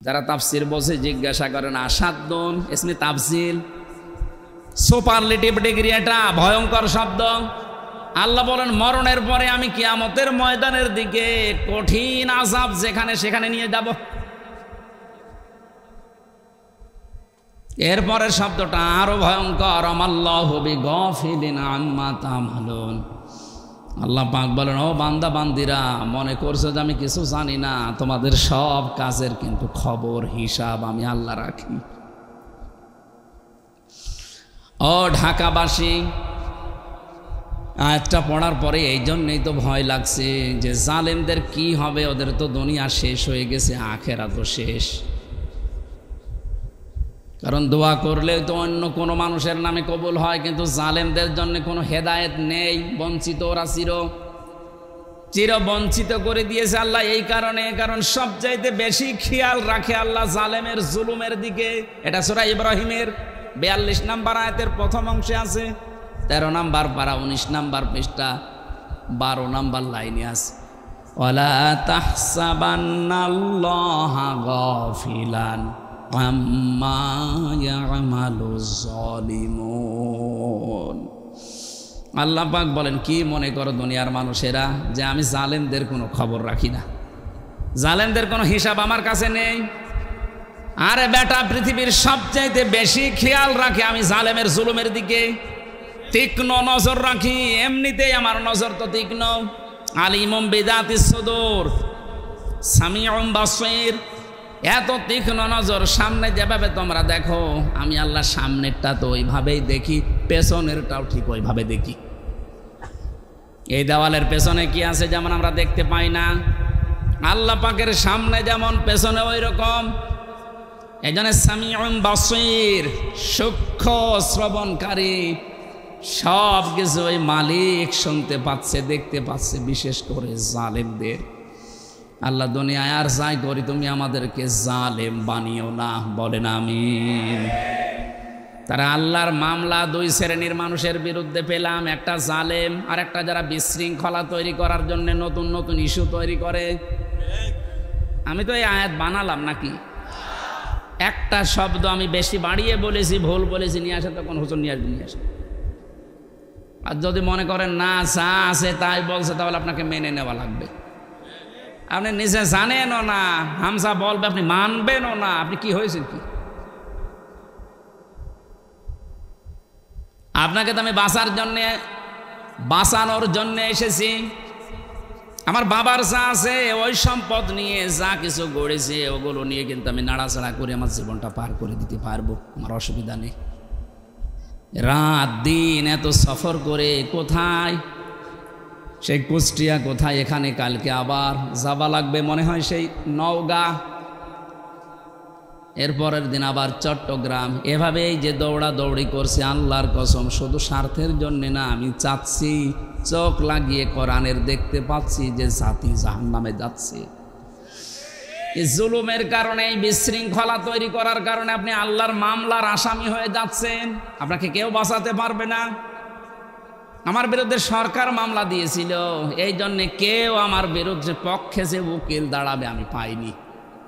যারা তাফসির বসে জিজ্ঞাসা করেন আসাদুন ইসমে তাফসিল সুপারলেটিভ ডিগ্রি, এটা ভয়ঙ্কর শব্দ। আল্লাহ বলেন মরণের পরে আমি কিয়ামতের ময়দানের দিকে কঠিন আযাব যেখানে সেখানে নিয়ে যাব। এরপরের শব্দটা আরো ভয়ঙ্কর, আমাল্লাহু বিগাফিলিন আম্মা তা'মালুন। আল্লাহ পাক বলেন, ও বান্দা বান্দিরা, মনে করছো যে আমি কিছু জানি না? তোমাদের সব কাজের কিন্তু খবর হিসাব আমি আল্লাহ রাখি। ও ঢাকাবাসী, আয়াতটা পড়ার পরে এই জন্যই তো ভয় লাগছে যে জালেমদের কি হবে, ওদের তো দুনিয়া শেষ হয়ে গেছে, আখেরাত তো শেষ। কারণ দোয়া করলে তো অন্য কোনো মানুষের নামে কবুল হয়, কিন্তু জালেমদের জন্য কোনো হেদায়েত নেই। বঞ্চিত, ওরা চির বঞ্চিত করে দিয়েছে আল্লাহ এই কারণে, কারণ সবচাইতে বেশি খেয়াল রাখে আল্লাহ জালেমের জুলুমের দিকে। এটা সূরা ইব্রাহিমের 42 নম্বর আয়াতের প্রথম অংশে আছে, 13 নম্বর পারা 19 নম্বর পৃষ্ঠা 12 নম্বর লাইনে আছে, ওয়ালা তাহসাবান্নাল্লাহা গাফিলান আম্মা ইয়ামালুজ জালিমুন। আল্লাহ পাক বলেন, কি মনে করো দুনিয়ার মানুষেরা যে আমি জালেমদের কোনো খবর রাখি না, জালেমদের কোনো হিসাব আমার কাছে নেই? আরে বেটা, পৃথিবীর সবচাইতে বেশি খেয়াল রাখে আমি জালেমের জুলুমের দিকে, তীক্ষ্ণ নজর রাখি। এমনিতেই আমার নজর তো তীক্ষ্ণ। আলিমুম বিযাতিস সুদূর সামিউম বাসীর, এত তীক্ষ্ণ নজর। সামনে যেভাবে তোমরা দেখো, আমি আল্লাহ সামনেরটা তো ওইভাবেই দেখি, পেছনেরটাও ঠিক ওইভাবে দেখি। এই দেওয়ালের পেছনে কি আছে যেমন আমরা দেখতে পাই না, আল্লাহ পাকের সামনে যেমন পেছনে ওই রকম। এই জন্য সামিউম বাসীর, সূক্ষ্ম শ্রবণকারী, সব কিছু ওই মালিক শুনতে পাচ্ছে, দেখতে পাচ্ছে। বিশেষ করে জালেমদের আল্লাহ দুনিয়ায় আর যাই করি, তুমি আমাদেরকে জালেম বানিও না, বলেন আমিন। তারা আল্লাহর মামলা দুই শ্রেণীর মানুষের বিরুদ্ধে পেলাম, একটা জালেম আর একটা যারা বিশৃঙ্খলা তৈরি করার জন্য নতুন নতুন ইস্যু তৈরি করে। আমি তো এই আয়াত বানালাম নাকি? একটা শব্দ আমি বেশি বাড়িয়ে বলেছি, ভুল বলেছি, নিয়ে আসে তখন হুজুর নিয়ে আসবে, নিয়ে আসে। আর যদি মনে করেন না যা আছে তাই বলছে, তাহলে আপনাকে মেনে নেওয়া লাগবে। আপনি নিজে জানেনও না, হামসা বলবে আপনি মানবেনও না, আপনি কি হয়েছেন কি? আপনাকে তো আমি বাঁচানোর জন্য এসেছি। আমার বাবার যা আছে ওই সম্পদ নিয়ে যা কিছু গড়েছে ওগুলো নিয়ে কিন্তু আমি নাড়াচাড়া করে আমার জীবনটা পার করে দিতে পারবো, আমার অসুবিধা নেই। রাত দিন এত সফর করে কোথায়, সেই কুষ্টিয়া কোথায়, এখানে কালকে আবার যাবা লাগবে মনে হয় সেই নওগাঁ, এরপরের দিন আবার চট্টগ্রাম। এভাবেই যে দৌড়াদৌড়ি করছে, আল্লাহর কসম শুধু স্বার্থের জন্য না, আমি চাচ্ছি, চোখ লাগিয়ে কোরআনের দেখতে পাচ্ছি যে জাতি জাহান্নামে যাচ্ছে। এই জুলুমের কারণে, এই বিশৃঙ্খলা তৈরি করার কারণে আপনি আল্লাহর মামলার আসামি হয়ে যাচ্ছেন, আপনাকে কেউ বাঁচাতে পারবে না। আমার বিরুদ্ধে সরকার মামলা দিয়েছিল, এই জন্যে কেউ আমার বিরুদ্ধে পক্ষে যে উকিল দাঁড়াবে আমি পাইনি।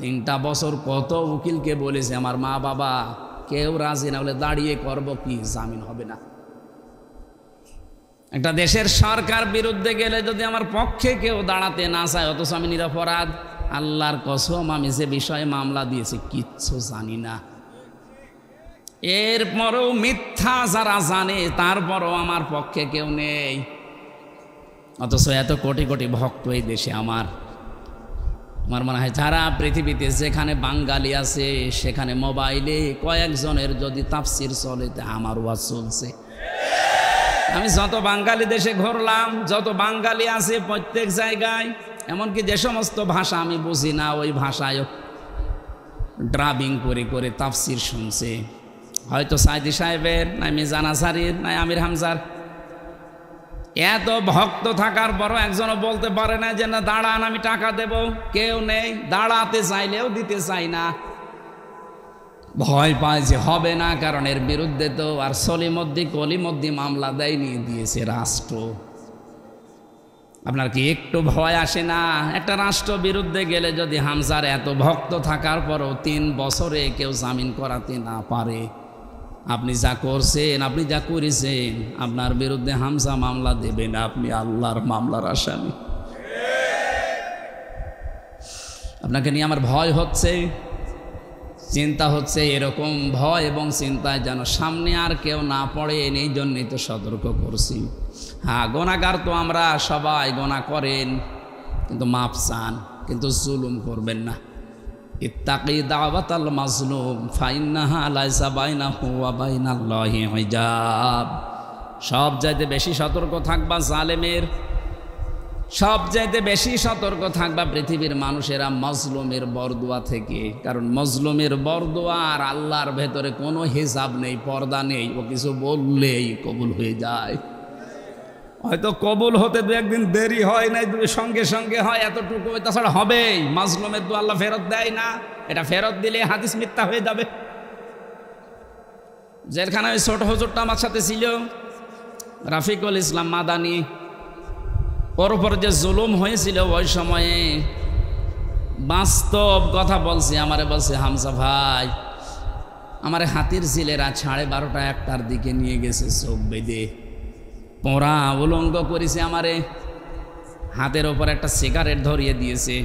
3টা বছর কত উকিলকে বলেছে, আমার মা বাবা কেউ রাজি না, বলে দাঁড়িয়ে করবো কি, জামিন হবে না। একটা দেশের সরকার বিরুদ্ধে গেলে যদি আমার পক্ষে কেউ দাঁড়াতে না চায়, অথচ আমি নিরপরাধ, আল্লাহর কসম আমি যে বিষয়ে মামলা দিয়েছি কিচ্ছু জানি না। এরপরেও মিথ্যা যারা জানে, তারপরও আমার পক্ষে কেউ নেই, অথচ এত কোটি কোটি ভক্ত এই দেশে। আমার মনে হয় যারা পৃথিবীতে যেখানে বাঙালি আছে, সেখানে মোবাইলে কয়েকজনের যদি তাফসির চলে, তা আমার ওয়াজ চলছে। আমি যত বাঙালি দেশে ঘুরলাম, যত বাঙালি আছে প্রত্যেক জায়গায়, এমনকি যে সমস্ত ভাষা আমি বুঝি না, ওই ভাষায় ড্রাবিং করে করে তাফসির শুনছে। হয়তো সাইদি সাহেবের, নাই মিজান আসারির, নাই আমির হামজার। এত ভক্ত থাকার পরও একজনও বলতে পারে না যে না দাঁড়ান আমি টাকা দেব, কেউ নেই। দাঁড়াতে চাইলেও দিতে চাই না, ভয় পায় যে হবে না, কারণ এর বিরুদ্ধে তো আর সলিমদ্দি কলিমদ্দি মামলা দেয়নি, দিয়েছে রাষ্ট্র। আপনার কি একটু ভয় আসে না? একটা রাষ্ট্র বিরুদ্ধে গেলে যদি হামজার এত ভক্ত থাকার পরও 3 বছরে কেউ জামিন করাতে না পারে, আপনি যা করছেন, আপনি যা করেছেন, আপনার বিরুদ্ধে হামজা মামলা দেবে না, আপনি আল্লাহর মামলার আসামি। আপনাকে নিয়ে আমার ভয় হচ্ছে, চিন্তা হচ্ছে। এরকম ভয় এবং চিন্তায় যেন সামনে আর কেউ না পড়ে, এই জন্যই তো সতর্ক করছি। হ্যাঁ, গুনাহগার তো আমরা সবাই, গুনাহ করেন, কিন্তু মাপ চান, কিন্তু জুলুম করবেন না। ইত্তাকি দাওয়াতাল মাজলুম ফাইন্নাহা লাইসা বাইনাহু ওয়া বাইনাল্লাহি হিজাব। সব চাইতে বেশি সতর্ক থাকবা জালেমের, সবচাইতে বেশি সতর্ক থাকবা পৃথিবীর মানুষেরা মজলুমের বরদোয়া থেকে। কারণ মজলুমের বরদোয়া আর আল্লাহর ভেতরে কোনো হিসাব নেই, পর্দা নেই। ও কিছু বললেই কবুল হয়ে যায়। হয়তো কবুল হতে 2 একদিন দেরি হয় নাই, সঙ্গে সঙ্গে হয়, এতটুকু। তাছাড়া হবেই। মজলুমের দোয়া আল্লাহ ফেরত দেয় না। এটা ফেরত দিলে হাদিস মিথ্যা হয়ে যাবে। জেলখানায় ওই ছোট হুজুরটা আমার সাথে ছিল, রাফিকুল ইসলাম মাদানি। ওর উপর যে জুলুম হয়েছিল ওই সময়ে বাস্তব কথা বলছি। আমারে বলছে, হামজা ভাই, আমারে হাতির ছেলেরা 12:30 1টার দিকে নিয়ে গেছে, চোখ বেঁধে পোড়া উলঙ্গ করেছে। আমারে হাতের ওপর একটা সিগারেট ধরিয়ে দিয়েছে।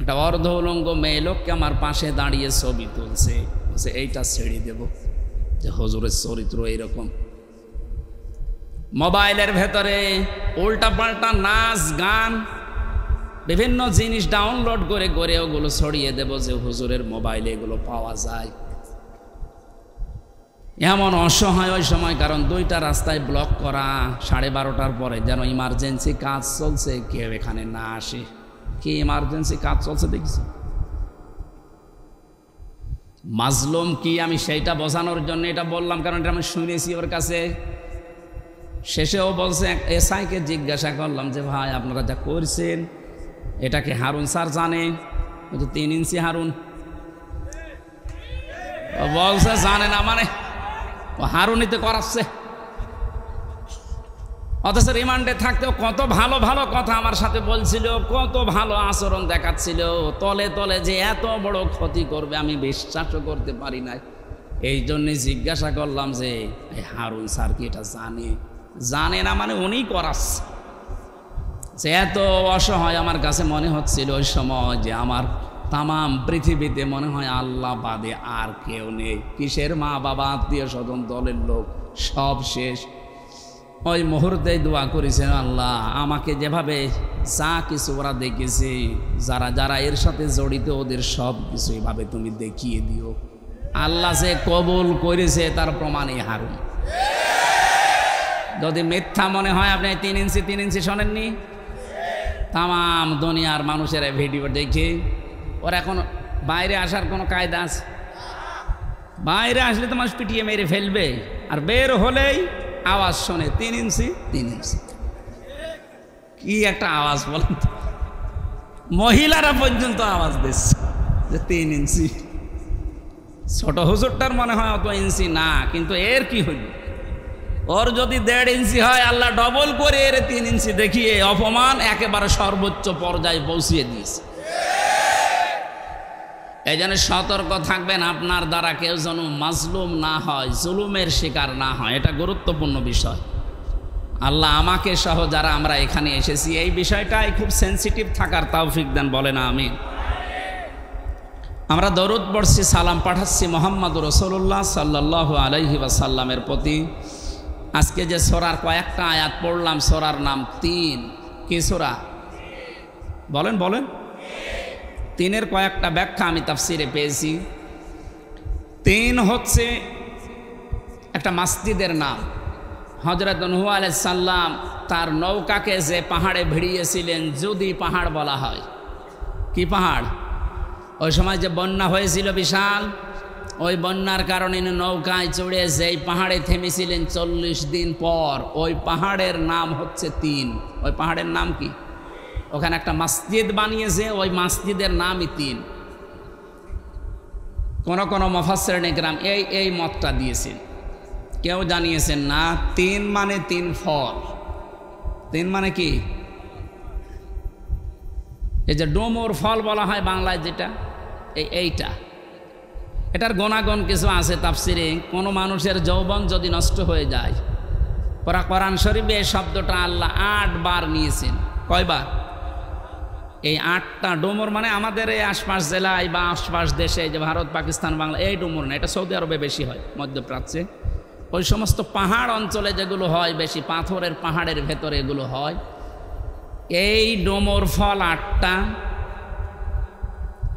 একটা অর্ধ উলঙ্গ মেয়ে লোককে আমার পাশে দাঁড়িয়ে ছবি তুলছে, বলছে এইটা ছেড়ে দেব। যে হুজুরের চরিত্র এইরকম। মোবাইলের ভেতরে উল্টা পাল্টা নাচ গান বিভিন্ন জিনিস ডাউনলোড করে করে ওগুলো ছড়িয়ে দেব, যে হুজুরের মোবাইলে এগুলো পাওয়া যায়। এমন অসহায় ওই সময়, কারণ 2টা রাস্তায় ব্লক করা। 12:30টার পরে যেন ইমার্জেন্সি কাজ চলছে, কেউ এখানে না আসে। কি ইমার্জেন্সি কাজ চলছে দেখছি? মাজলুম কি আমি সেইটা বোঝানোর জন্য এটা বললাম, কারণ এটা আমি শুনেছি ওর কাছে। শেষেও বলছে, এসআইকে জিজ্ঞাসা করলাম যে ভাই আপনারা যা করছেন এটাকে হারুন স্যার জানে? 3 ইঞ্চি হারুন বলছে জানে না, মানে হারুনিতে করাচ্ছে। অথচ রিমান্ডে থাকতেও কত ভালো ভালো কথা আমার সাথে বলছিল, কত ভালো আচরণ দেখাচ্ছিল। তলে তলে যে এত বড় ক্ষতি করবে আমি বিশ্বাসও করতে পারি নাই। এই জন্যে জিজ্ঞাসা করলাম যে হারুন স্যার কি এটা জানে? জানে না মানে উনি করাচ্ছে। যে এত অসহায় আমার কাছে মনে হচ্ছিল ওই সময়, যে আমার তামাম পৃথিবীতে মনে হয় আল্লাহ বাদে আর কেউ নেই। কিসের মা বাবা, আত্মীয় স্বজন, দলের লোক সব শেষ। ওই মুহূর্তে দোয়া করেছেন, আল্লাহ আমাকে যেভাবে যা কিছু ওরা দেখেছে, যারা যারা এর সাথে জড়িত, ওদের সব কিছু এভাবে তুমি দেখিয়ে দিও। আল্লাহ যে কবুল করেছে তার প্রমাণই হারুন। যদি মিথ্যা মনে হয়, আপনি 3 ইঞ্চি শোনেননি? তাম দুনিয়ার মানুষেরা ভিডিও দেখে ওর এখন বাইরে আসার কোনো কায়দা আছে? বাইরে আসলে তো মানুষ পিটিয়ে মেরে ফেলবে, আর বের হলেই আওয়াজ শোনে 3 ইঞ্চি। কি একটা আওয়াজ বলেন তো! মহিলারা পর্যন্ত আওয়াজ দিচ্ছে যে 3 ইঞ্চি। ছোট হুজুরটার মনে হয় অত ইঞ্চি না, কিন্তু এর কি হইল? ওর যদি 1.5 ইঞ্চি হয়, আল্লাহ ডবল করে এর 3 ইঞ্চি দেখিয়ে অপমান একেবারে সর্বোচ্চ পর্যায়ে পৌঁছিয়ে দিয়েছে। এই জন্য সতর্ক থাকবেন, আপনার দ্বারা কেউ যেন মাজলুম না হয়, জুলুমের শিকার না হয়। এটা গুরুত্বপূর্ণ বিষয়। আল্লাহ আমাকে সহ যারা আমরা এখানে এসেছি এই বিষয়টাই খুব সেন্সিটিভ থাকার তৌফিক দেন, বলেন আমিন। আমরা দরুদ পড়ছি, সালাম পাঠাচ্ছি মুহাম্মদুর রাসূলুল্লাহ সাল্লাল্লাহু আলাইহি ওয়াসাল্লামের প্রতি। আজকে যে সূরার কয়েকটা আয়াত পড়লাম, সূরার নাম 3। কি সূরা? বলেন বলেন। 3-এর কয়েকটা ব্যাখ্যা আমি তাফসিরে পেয়েছি। 3 হচ্ছে একটা মসজিদের নাম। হযরত নূহ আলাইহিস সালাম তার নৌকাকে যে পাহাড়ে ভিড়িয়েছিলেন, যদি পাহাড় বলা হয়। কি পাহাড়? ওই সময় যে বন্যা হয়েছিল বিশাল, ওই বন্যার কারণে নৌকায় চড়ে যেই পাহাড়ে থেমেছিলেন 40 দিন পর, ওই পাহাড়ের নাম হচ্ছে 3। ওই পাহাড়ের নাম কি? ওখানে একটা মসজিদ বানিয়েছে, ওই মসজিদের নামই 3। কোন কোন মুফাসসিরিন ইকরাম এই মতটা দিয়েছেন। কেউ জানিয়েছেন না 3 মানে 3 ফল। 3 মানে কি? এই যে ডোমর ফল বলা হয় বাংলায় যেটা, এইটা, এটার গুণাগুণ কিছু আছে তাফসিরে। কোনো মানুষের যৌবন যদি নষ্ট হয়ে যায়, কোরআন শরীফে এই শব্দটা আল্লাহ 8 বার নিয়েছেন। কয়বার? এই 8টা ডোমর মানে আমাদের এই আশপাশ জেলায় বা আশপাশ দেশে, যে ভারত, পাকিস্তান, বাংলা, এই ডোমর না, এটা সৌদি আরবে বেশি হয়, মধ্যপ্রাচ্যে ওই সমস্ত পাহাড় অঞ্চলে যেগুলো হয় বেশি, পাথরের পাহাড়ের ভেতরে এগুলো হয়। এই ডোমর ফল 8টা।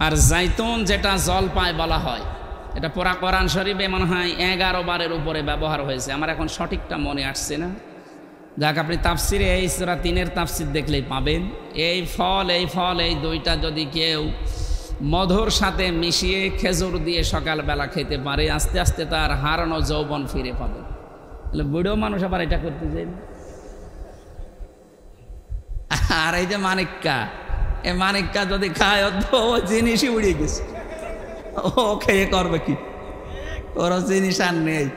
আর জাইতুন যেটা জলপাই বলা হয়, এটা পুরা কোরআন শরীফে মনে হয় 11 বারের উপরে ব্যবহার হয়েছে, আমার এখন সঠিকটা মনে আসছে না। যাক, আপনি তাফসিরে এই সূরা 3-এর তাফসির দেখলেই পাবেন। এই ফল এই দুইটা যদি কেউ মধুর সাথে মিশিয়ে খেজুর দিয়ে সকালবেলা খেতে পারে, আস্তে আস্তে তার হারানো যৌবন ফিরে পাবে। তাহলে বুড়ো মানুষ আবার এটা করতে চাই। আর এই যে মানিক্কা, এই মানিক্কা যদি খায় ও জিনিসই উড়িয়ে গেছে, ও খেয়ে করবে কি? ওর জিনিস আর নেই,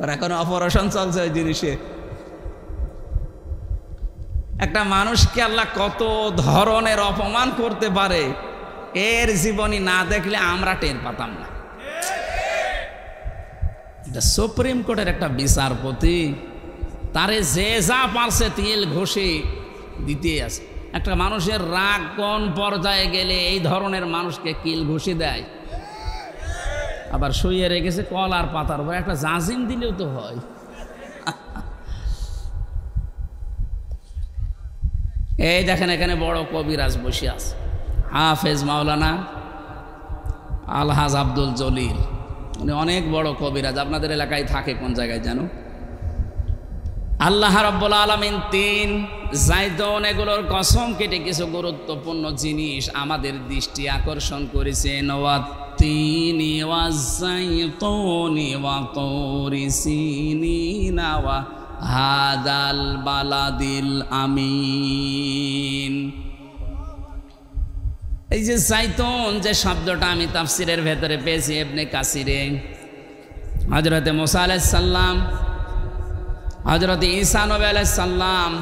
ওর এখন অপারেশন চলছে ওই জিনিসে। একটা মানুষকে আল্লাহ কত ধরনের অপমান করতে পারে, এর জীবনী না দেখলে আমরা টের পাতাম না। এটা সুপ্রিম কোর্টের একটা বিচারপতি, তারে যে যা পারছে তিল ঘষে দিতে আছে। একটা মানুষের রাগ কোন পর্যায়ে গেলে এই ধরনের মানুষকে কিল ঘুষি দেয়, আবার শুয়ে রেখেছে কলার পাতার উপর, একটা জাজিম দিলেও তো হয়। এই দেখেন এখানে বড় কবিরাজ বসে আছে, হাফেজ মাওলানা আলহাজ আব্দুল জলিল, উনি অনেক বড় কবিরাজ, আপনাদের এলাকায় থাকে কোন জায়গায় জানো? আল্লাহ রাব্বুল আলামিন 3 জাইতুন এগুলোর কসম কেটে কিছু গুরুত্বপূর্ণ জিনিস আমাদের দৃষ্টি আকর্ষণ করেছেন। ওয়াত্তিনি ওয়াজ-জাইতুনি ওয়া তুরি সিনিনা ওয়া হাদাল বালাদিল আমিন। এই যে জাইতুন যে শব্দটা আমি তাফসিরের ভেতরে পেয়েছি ইবনে কাসিরে, হযরতে মুসা আলাইহিস সালাম, হযরত ঈসা নবী আলাইহিস সালাম,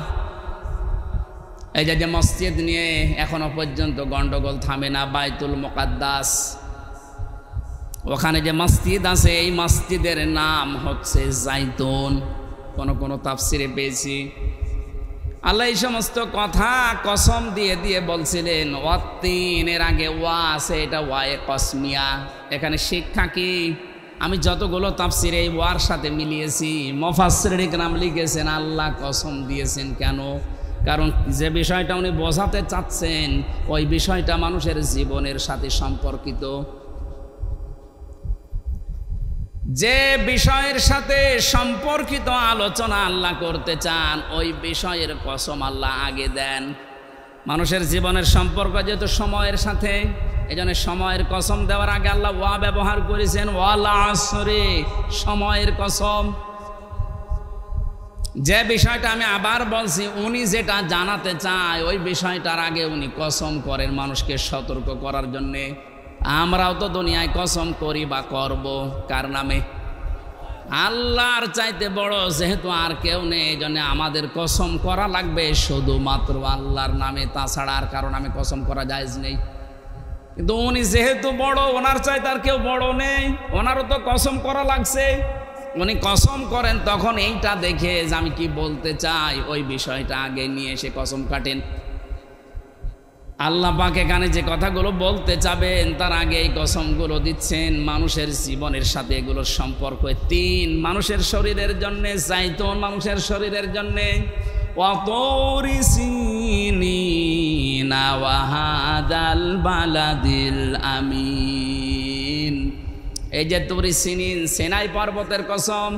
এই যে মসজিদ নিয়ে এখনো পর্যন্ত গন্ডগোল থামে না, বাইতুল মুকাদ্দাস, ওখানে যে মসজিদ আছে এই মসজিদের নাম হচ্ছে জাইতুন। কোন তাফসিরে পেয়েছি আল্লাহ এই সমস্ত কথা কসম দিয়ে দিয়ে বলছিলেন। ওয়াত্তিনের আগে ওয়া আছে, এটা ওয়ায়ে কসমিয়া। এখানে শিক্ষা কি? আমি যতগুলো তাফসিরে এই ওয়ার সাথে মিলিয়েছি, মুফাসসিরিন নাম লিখেছেন আল্লাহ কসম দিয়েছেন কেন? কারণ যে বিষয়টা উনি বোঝাতে চাচ্ছেন ওই বিষয়টা মানুষের জীবনের সাথে সম্পর্কিত। যে বিষয়ের সাথে সম্পর্কিত আলোচনা আল্লাহ করতে চান ওই বিষয়ের কসম আল্লাহ আগে দেন। মানুষের জীবনের সম্পর্ক যেহেতু সময়ের সাথে, এই জন্য সময়ের কসম দেওয়ার আগে আল্লাহ ওয়া ব্যবহার করেছেন, ওয়াল আসরে, সময়ের কসম। যে বিষয়টা আমি আবার বলছি, উনি যেটা জানাতে চায় ওই বিষয়টার আগে উনি কসম করেন মানুষকে সতর্ক করার জন্যে। আমরাও তো দুনিয়ায় কসম করি বা করব কার নামে? আল্লাহর চাইতে বড় যেহেতু আর কেউ নেই, এই জন্য আমাদের কসম করা লাগবে শুধুমাত্র আল্লাহর নামে, তাছাড়া আর কারো নামে কসম করা জায়েজ নেই। কিন্তু উনি যেহেতু বড়, ওনার চাইতে আর কেউ বড় নেই, ওনারও তো কসম করা লাগছে। উনি কসম করেন তখন এইটা দেখে যে আমি কি বলতে চাই ওই বিষয়টা আগে নিয়ে এসে কসম কাটেন। আল্লাহ পাক এখানে যে কথাগুলো বলতে চাবেন তার আগে এই কসমগুলো দিচ্ছেন মানুষের জীবনের সাথে এগুলোর সম্পর্ক। 3 মানুষের শরীরের জন্যে জাইতুন, মানুষের শরীরের জন্যে ওয়া তুরি সিনিনা ওয়া হাদাল বালাদিল আমিন। এই যে তুরি সিনিন, সিনাই পর্বতের কসম।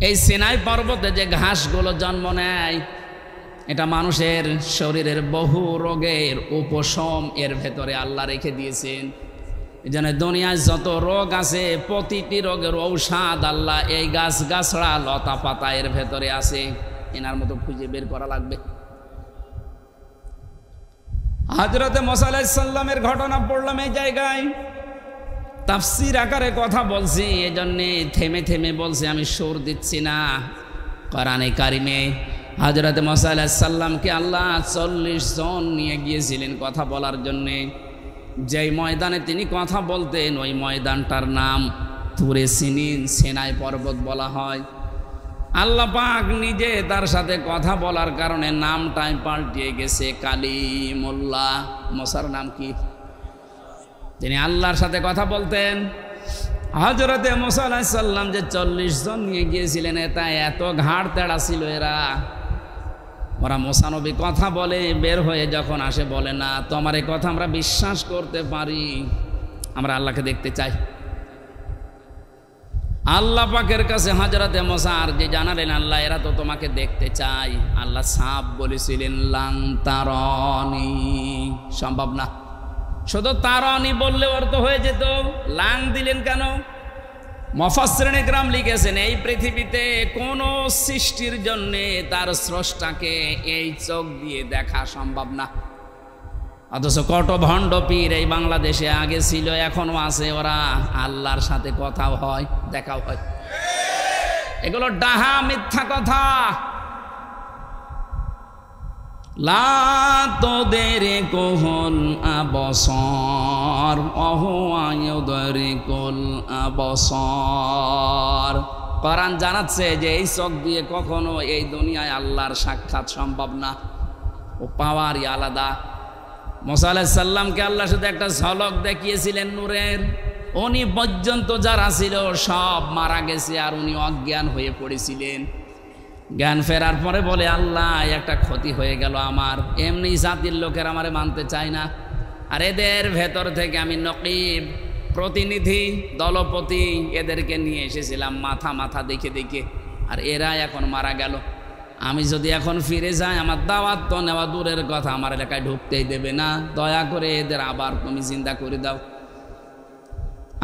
এই সিনাই পর্বতে যে ঘাসগুলো জন্ম নেয় এটা মানুষের শরীরের বহু রোগের উপশম এর ভেতরে আল্লাহ রেখে দিয়েছেন। এই জন্য দুনিয়ায় যত রোগ আছে প্রতিটি রোগের ঔষধ আল্লাহ এই গাছগাছড়া লতা পাতা এর ভেতরে আছে। এনার মতো খুঁজে বের করা লাগবে। হযরতে মুসা আলাইহিস সালামের ঘটনা পড়লাম এই জায়গায়, তাফসীর আকারে কথা বলছি, এজন্য থেমে থেমে বলছি, আমি সুর দিচ্ছি না। কোরআনে কারিমে হযরত মুসা আলাইহিস সালামকে আল্লাহ 40 জন নিয়ে গিয়েছিলেন কথা বলার জন্যে। যেই ময়দানে তিনি কথা বলতেন ওই ময়দানটার নাম তুরে সিনিন, সিনাই পর্বত বলা হয়। আল্লাহ পাক নিজে তার সাথে কথা বলার কারণে নামটাই পাল্টিয়ে গেছে কালিমুল্লাহ। মুসার নাম কি? তিনি আল্লাহর সাথে কথা বলতেন। হযরতে মুসা আলাইহিস সালাম যে 40 জন নিয়ে গিয়েছিলেন, এটা এত ঘাড় তেড়া ছিল ওরা মুসা নবী কথা বলে বের হয়ে যখন আসে বলে না তোমার এই কথা আমরা বিশ্বাস করতে পারি, আমরা আল্লাহকে দেখতে চাই। আল্লাহ পাকের কাছে হযরতে মুসা আর যে জানালেন আল্লাহ এরা তো তোমাকে দেখতে চাই। আল্লাহ সাফ বলেছিলেন লাং তারানি, সম্ভব না। শুধু তারানি বললে অর্থ হয়ে যেত, লাং দিলেন কেন? মুফাসসিরিন ইকরাম লিখেছেন এই পৃথিবীতে কোন সৃষ্টির জন্য তার স্রষ্টাকে এই চোখ দিয়ে দেখা সম্ভব না। অথচ কত ভণ্ড পীর এই বাংলাদেশে আগে ছিল, এখনো আছে, ওরা আল্লাহর সাথে কথাও হয়, দেখাও হয়। এগুলো ডাহা মিথ্যা কথা। লা তুদরিকুল আবসার ওয়া হুয়া ইউদরিকুল আবসার। কোরআন জানাচ্ছে যে এই চোখ দিয়ে কখনো এই দুনিয়ায় আল্লাহর সাক্ষাৎ সম্ভব না, ও পাওয়ারই আলাদা। মুসা আলাইহিস সালামকে আল্লাহ শুধু একটা ঝলক দেখিয়েছিলেন নূরের, উনি পর্যন্ত যারা ছিল সব মারা গেছে আর উনি অজ্ঞান হয়ে পড়েছিলেন। জ্ঞান ফেরার পরে বলে আল্লাহ একটা ক্ষতি হয়ে গেল আমার, এমনি জাতির লোকের আমারে মানতে চায় না, আর এদের ভেতর থেকে আমি নকিব, প্রতিনিধি, দলপতি এদেরকে নিয়ে এসেছিলাম মাথা মাথা দেখে দেখে, আর এরা এখন মারা গেল। আমি যদি এখন ফিরে যাই আমার দাওয়াত তো নেওয়া দূরের কথা, আমার এলাকায় ঢুকতেই দেবে না, দয়া করে এদের আবার তুমি জিন্দা করে দাও।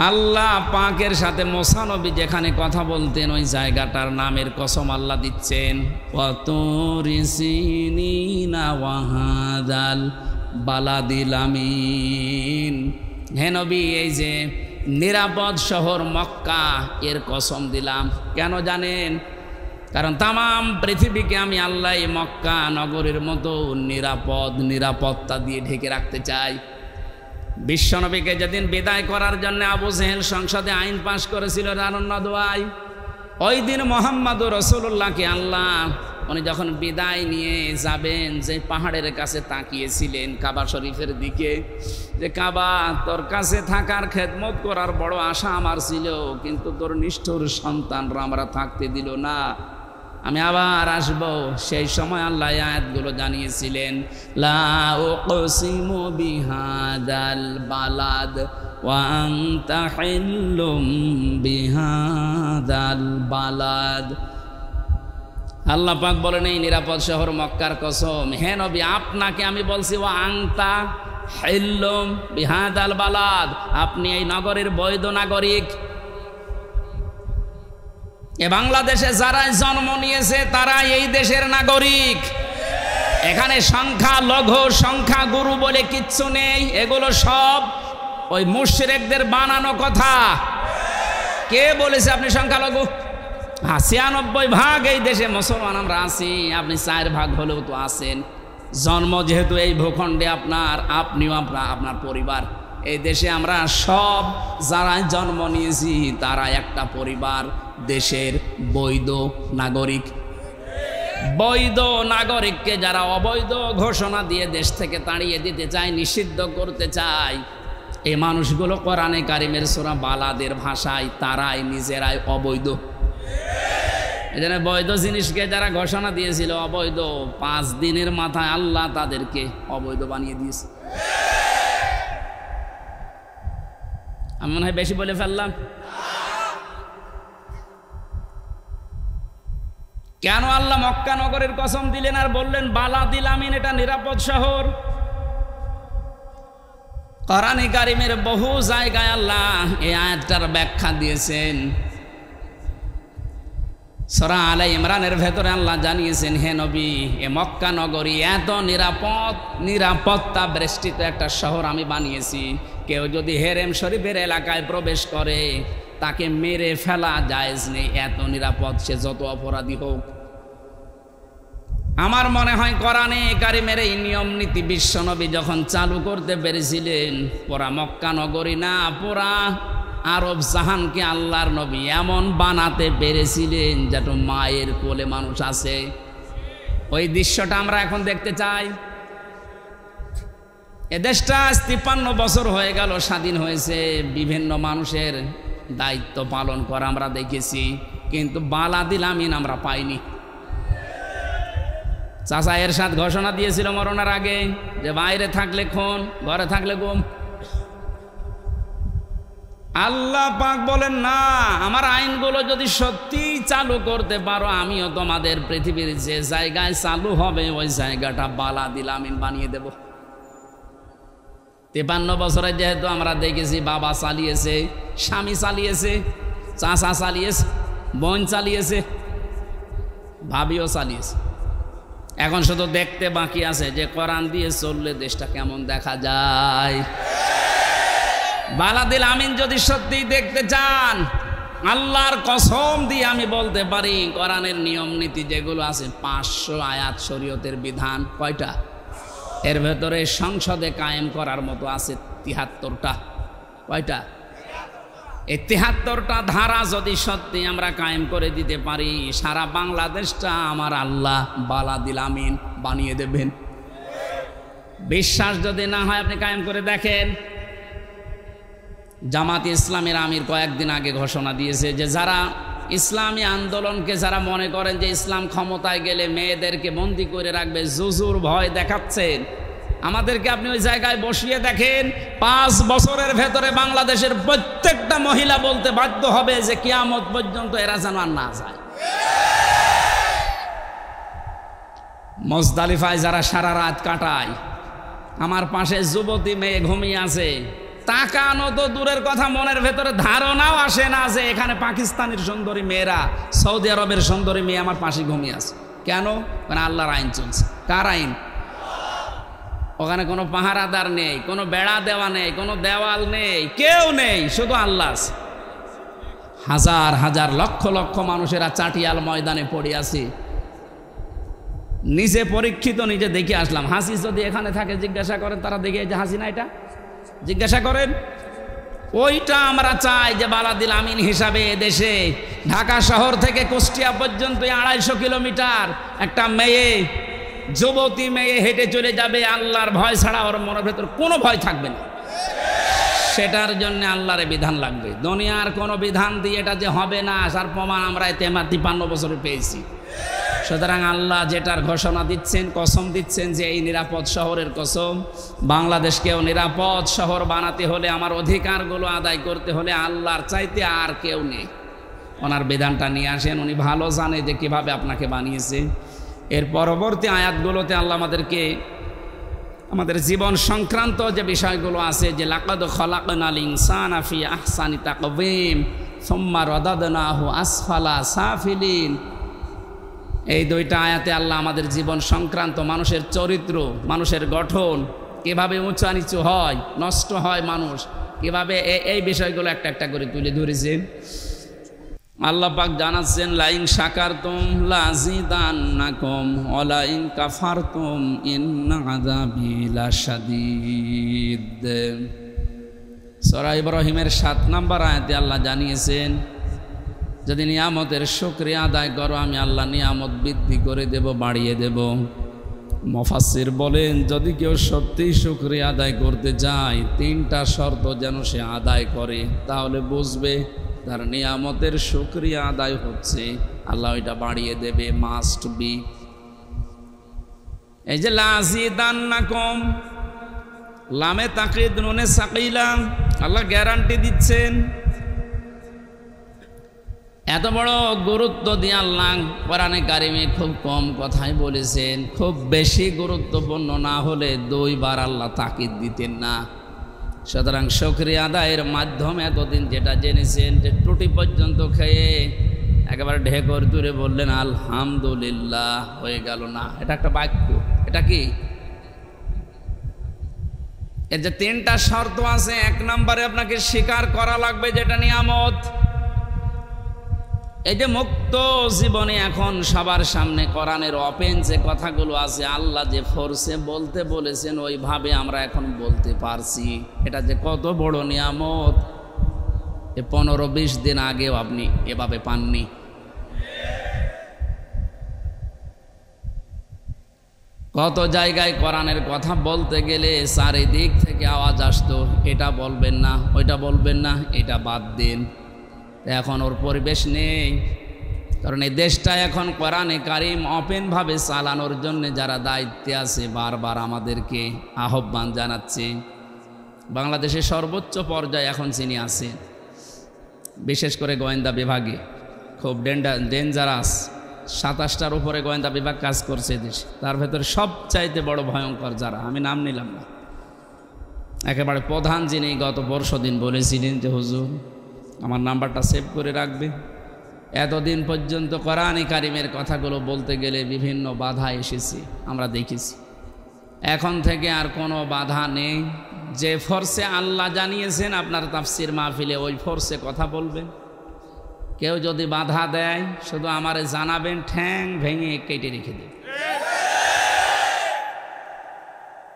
আল্লাহ পাকের সাথে মুসা নবী যেখানে কথা বলতেন ওই জায়গাটার নামের কসম আল্লাহ দিচ্ছেন, ওয়াতুরি সিনিনা ওয়া হাযাল বালাদিল আমিন। হে নবী এই যে নিরাপদ শহর মক্কা এর কসম দিলাম। কেন জানেন? কারণ তামাম পৃথিবীকে আমি আল্লাহ এই মক্কা নগরের মতো নিরাপত্তা দিয়ে ঢেকে রাখতে চাই। বিশ্বনবীকে যেদিন বিদায় করার জন্য আবু জেহেল সংসদে আইন পাশ করেছিল রানুন নদওয়ায়, ওই দিন মুহাম্মদুর রাসূলুল্লাহকে আল্লাহ উনি যখন বিদায় নিয়ে যাবেন যে পাহাড়ের কাছে তাকিয়েছিলেন কাবা শরীফের দিকে, যে কাবা তোর কাছে থাকার খেদমত করার বড় আশা আমার ছিল, কিন্তু তোর নিষ্ঠুর সন্তানরা আমরা থাকতে দিল না, আমি আবার আসব। সেই সময় আল্লাহ আয়াতগুলো জানিয়েছিলেন, লা উকসিমু বিহাদাল বালাদ ওয়া আনতা হিল্লুম বিহাদাল বালাদ। আল্লাহ পাক বলেন এই নিরাপদ শহর মক্কার কসম, হে নবী আপনাকে আমি বলছি ওয়া আনতা হিল্লুম বিহাদাল বালাদ, আপনি এই নগরের বৈধ নাগরিক। এ বাংলাদেশে যারা জন্ম নিয়েছে তারা এই দেশের নাগরিক। এখানে সংখ্যা লঘু সংখ্যা গুরু বলে কিচ্ছু নেই, এগুলো সব ওই মুশরিকদের বানানো কথা। কে বলেছে আপনি সংখ্যালঘু? 96% এই দেশে মুসলমান আমরা আছি, আপনি 4% হলেও তো আছেন। জন্ম যেহেতু এই ভূখণ্ডে আপনার, আপনিও আপনার পরিবার, এই দেশে আমরা সব যারা জন্ম নিয়েছি তারা একটা পরিবার, দেশের বৈধ নাগরিক। বৈধ নাগরিককে যারা অবৈধ ঘোষণা দিয়ে দেশ থেকে তাড়িয়ে দিতে চায়, নিষিদ্ধ করতে চায়, এই মানুষগুলো কোরআনে কারিমের সূরা বালাদের ভাষায় তারাই নিজেরাই অবৈধ। এজন্য বৈধ জিনিসকে যারা ঘোষণা দিয়েছিল অবৈধ, 5 দিনের মাথায় আল্লাহ তাদেরকে অবৈধ বানিয়ে দিয়েছে। আমি মনে হয় বেশি বলে ফেললাম। কেন আল্লাহ মক্কা নগরের কসম দিলেন আর বললেন বালাদিল আমিন, এটা নিরাপদ শহর? কোরআনে কারিমের বহু জায়গায় আল্লাহ এই আয়াতটার ব্যাখ্যা দিয়েছেন। সূরা আলে ইমরানের ভেতরে আল্লাহ জানিয়েছেন, হে নবী এ মক্কা নগরী এত নিরাপত্তা বেষ্টিত একটা শহর আমি বানিয়েছি, কেউ যদি হেরেম শরীফের এলাকায় প্রবেশ করে তাকে মেরে ফেলা জায়েজ নেই, এত নিরাপদ, সে যত অপরাধী হোক। আমার মনে হয় কোরআনে কারিমের এই নিয়ম নীতি বিশ্বনবী যখন চালু করতে পেরেছিলেন, পুরা মক্কা নগরী না পুরা আরব জাহানকে আল্লাহর নবী এমন বানাতে পেরেছিলেন যেন মায়ের কোলে মানুষ আছে। ওই দৃশ্যটা আমরা এখন দেখতে চাই। এ দেশটা 53 বছর হয়ে গেল স্বাধীন হয়েছে, বিভিন্ন মানুষের দায়িত্ব পালন করা আমরা দেখেছি, কিন্তু বালাদিল আমিন আমরা পাইনি। চাচা এরশাদ ঘোষণা দিয়েছিল মরণের আগে যে বাইরে থাকলে খুন, ঘরে থাকলে গুম। আল্লাহ পাক বলেন না, আমার আইনগুলো যদি সত্যি চালু করতে পারো, আমিও তোমাদের পৃথিবীর যে জায়গায় চালু হবে ওই জায়গাটা বালাদিল আমিন বানিয়ে দেব। 53 বছরে যেহেতু আমরা দেখেছি, বাবা চালিয়েছে, স্বামী চালিয়েছে, চাচা চালিয়েছে, বোন চালিয়েছে, ভাবিও চালিয়েছে। এখন শুধু দেখতে বাকি আছে যে কোরআন দিয়ে চললে দেশটা কেমন দেখা যায়। বালাদিল আমিন যদি সত্যি দেখতে চান, আল্লাহর কসম দিয়ে আমি বলতে পারি, কোরআনের নিয়ম নীতি যেগুলো আছে 500 আয়াত শরীয়তের বিধান, কয়টা? এর ভেতরে সংসদে কায়েম করার মতো আছে 73টা। কয়টা? এই 73টা ধারা যদি সত্যি আমরা কায়েম করে দিতে পারি, সারা বাংলাদেশটা আমার আল্লাহ বালাদিল আমিন বানিয়ে দেবেন। বিশ্বাস যদি না হয় আপনি কায়েম করে দেখেন। জামাত ইসলামের আমির কয়েকদিন আগে ঘোষণা দিয়েছে যে যারা ইসলামী আন্দোলনকে যারা মনে করেন যে ইসলাম ক্ষমতায় গেলে মেয়েদেরকে বন্দি করে রাখবে, জুজুর ভয় দেখাচ্ছেন, আমাদেরকে আপনি ওই জায়গায় বসিয়ে দেখেন, 5 বছরের ভেতরে বাংলাদেশের প্রত্যেকটা মহিলা বলতে বাধ্য হবে যে কিয়ামত পর্যন্ত এরা যেন আর না যায়। মুজদালিফায় যারা সারা রাত কাটায়, আমার পাশে যুবতী মেয়ে ঘুমিয়ে আছে, তাকানো তো দূরের কথা, মনের ভেতরে ধারণাও আসে না যে এখানে পাকিস্তানের সুন্দরী মেয়েরা, সৌদি আরবের সুন্দরী মেয়ে আমার পাশে ঘুমিয়ে আছে। কেন? মানে আল্লাহর আইন চলছে। কার আইন? ওখানে কোনো পাহারাদার নেই, কোনো বেড়া দেওয়া নেই, কোনো দেওয়াল নেই, কেউ নেই, শুধু আল্লাহ আছে। হাজার হাজার লক্ষ লক্ষ মানুষেরা চাটিয়াল ময়দানে পড়ে আছে। নিজে পরীক্ষিত, নিজে দেখে আসলাম। হাসি যদি এখানে থাকে জিজ্ঞাসা করেন, তারা দেখে যে হাসি না, এটা জিজ্ঞাসা করেন। ওইটা আমরা চাই যে বালাদিল আমিন হিসাবে দেশে ঢাকা শহর থেকে কুষ্টিয়া পর্যন্ত 250 কিলোমিটার একটা মেয়ে, যুবতী মেয়ে হেঁটে চলে যাবে, আল্লাহর ভয় ছাড়া ওর মনের ভেতর কোনো ভয় থাকবে না। সেটার জন্য আল্লাহর বিধান লাগবে। দুনিয়ার কোনো বিধান দিয়ে এটা যে হবে না, তার প্রমাণ আমরা 53 বছরে পেয়েছি। সুতরাং আল্লাহ যেটার ঘোষণা দিচ্ছেন, কসম দিচ্ছেন যে এই নিরাপদ শহরের কসম, বাংলাদেশকেও নিরাপদ শহর বানাতে হলে, আমার অধিকারগুলো আদায় করতে হলে আল্লাহর চাইতে আর কেউ নেই। ওনার বিধানটা নিয়ে আসেন, উনি ভালো জানে যে কিভাবে আপনাকে বানিয়েছে। এর পরবর্তী আয়াতগুলোতে আল্লাহ আমাদেরকে আমাদের জীবন সংক্রান্ত যে বিষয়গুলো আছে, যে লাকাদ খলাকনাল ইনসানা ফি আহসানি তাকওয়িম সুম্মা রাদাদনাহু আসফালা সাফিলিন, এই 2টা আয়াতে আল্লাহ আমাদের জীবন সংক্রান্ত, মানুষের চরিত্র, মানুষের গঠন, কিভাবে উঁচা নিচু হয়, নষ্ট হয় মানুষ, কিভাবে এই বিষয়গুলো একটা একটা করে তুলে ধরেছেন। আল্লাহ পাক জানাচ্ছেন, লাইন শাকারতুম লাযিদান্নাকুম ওয়া লাইন কাফারতুম ইন্না আযাবি লাশাদীদ। সূরা ইব্রাহিমের 7 নম্বর আয়াতে আল্লাহ জানিয়েছেন, যদি নিয়ামতের শুকরিয়া আদায় করো, আমি আল্লাহ নিয়ামত বৃদ্ধি করে দেব, বাড়িয়ে দেব। মুফাসসির বলেন, যদি কেউ সত্যিই শুকরিয়া আদায় করতে চায়, 3টা শর্ত যেন সে আদায় করে, তাহলে বুঝবে তার নিয়ামতের শুকরিয়া আদায় হচ্ছে, আল্লাহ এটা বাড়িয়ে দেবে, মাস্ট বি। এই যে লাযিদান্নাকুম, লামে তাকিদ নুনে সাকিলা, আল্লাহ গ্যারান্টি দিচ্ছেন। এত বড় গুরুত্ব দিয়ে আল্লাহ কোরআনে কারিমে খুব কম কথাই বলেছেন। খুব বেশি গুরুত্বপূর্ণ না হলে 2 বার আল্লাহ তাকিদ দিতেন না। সুতরাং শুকরিয়া আদায়ের মাধ্যমে এতদিন যেটা জেনেছেন, যে টুটি পর্যন্ত খেয়ে একেবারে ঢেকর তুলে বললেন আলহামদুলিল্লাহ, হয়ে গেল না, এটা একটা বাক্য। এটা কি? এর যে 3টা শর্ত আছে, 1 নম্বরে আপনাকে স্বীকার করা লাগবে যেটা নিয়ামত। এই যে মুক্ত জীবনে এখন সবার সামনে কোরআনের ওপেন যে কথাগুলো আছে, আল্লাহ যে ফোর্সে বলতে বলেছেন ওইভাবে আমরা এখন বলতে পারছি। এটা যে কত বড় নিয়ামত, 15-20 দিন আগেও আপনি এভাবে পাননি। কত জায়গায় কোরআনের কথা বলতে গেলে চারিদিক থেকে আওয়াজ আসতো, এটা বলবেন না, ওইটা বলবেন না, এটা বাদ দিন। এখন ওর পরিবেশ নেই, কারণ এই দেশটা এখন কোরআনে কারিম ওপেনভাবে চালানোর জন্য যারা দায়িত্বে আছে বারবার আমাদেরকে আহ্বান জানাচ্ছে। বাংলাদেশের সর্বোচ্চ পর্যায়ে এখন যিনি আছেন, বিশেষ করে গোয়েন্দা বিভাগে খুব ডেঞ্জারাস, 27টার উপরে গোয়েন্দা বিভাগ কাজ করছে দেশে। তার ভেতরে সবচাইতে বড় ভয়ঙ্কর যারা, আমি নাম নিলাম না, একেবারে প্রধান যিনি গত পরশুদিন বলেছিলেন যে হুজুর আমার নাম্বারটা সেভ করে রাখবে। এতদিন পর্যন্ত কোরআনে কারিমের কথাগুলো বলতে গেলে বিভিন্ন বাধা এসেছে, আমরা দেখেছি। এখন থেকে আর কোনো বাধা নেই। যে ফোর্সে আল্লাহ জানিয়েছেন আপনার তাফসির মাহফিলে, ওই ফোর্সে কথা বলবেন। কেউ যদি বাধা দেয় শুধু আমারে জানাবেন, ঠ্যাং ভেঙে কেটে রেখে দেব।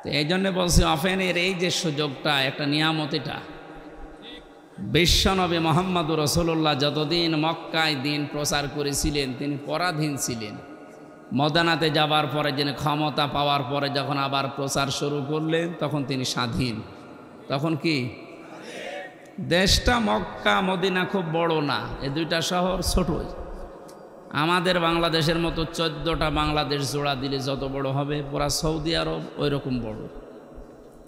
তো এই জন্য বলছি ওপেনের এই যে সুযোগটা, একটা নিয়ামত, এটা বিশ্বনবী মুহাম্মদুর রাসূলুল্লাহ যতদিন মক্কায় দিন প্রচার করেছিলেন তিনি পরাধীন ছিলেন। মদিনাতে যাবার পরে যিনি ক্ষমতা পাওয়ার পরে যখন আবার প্রচার শুরু করলেন তখন তিনি স্বাধীন। তখন কি দেশটা মক্কা মদিনা খুব বড় না, এই দুইটা শহর ছোটই। আমাদের বাংলাদেশের মতো 14টা বাংলাদেশ জোড়া দিলে যত বড় হবে, পুরা সৌদি আরব ওই রকম বড়।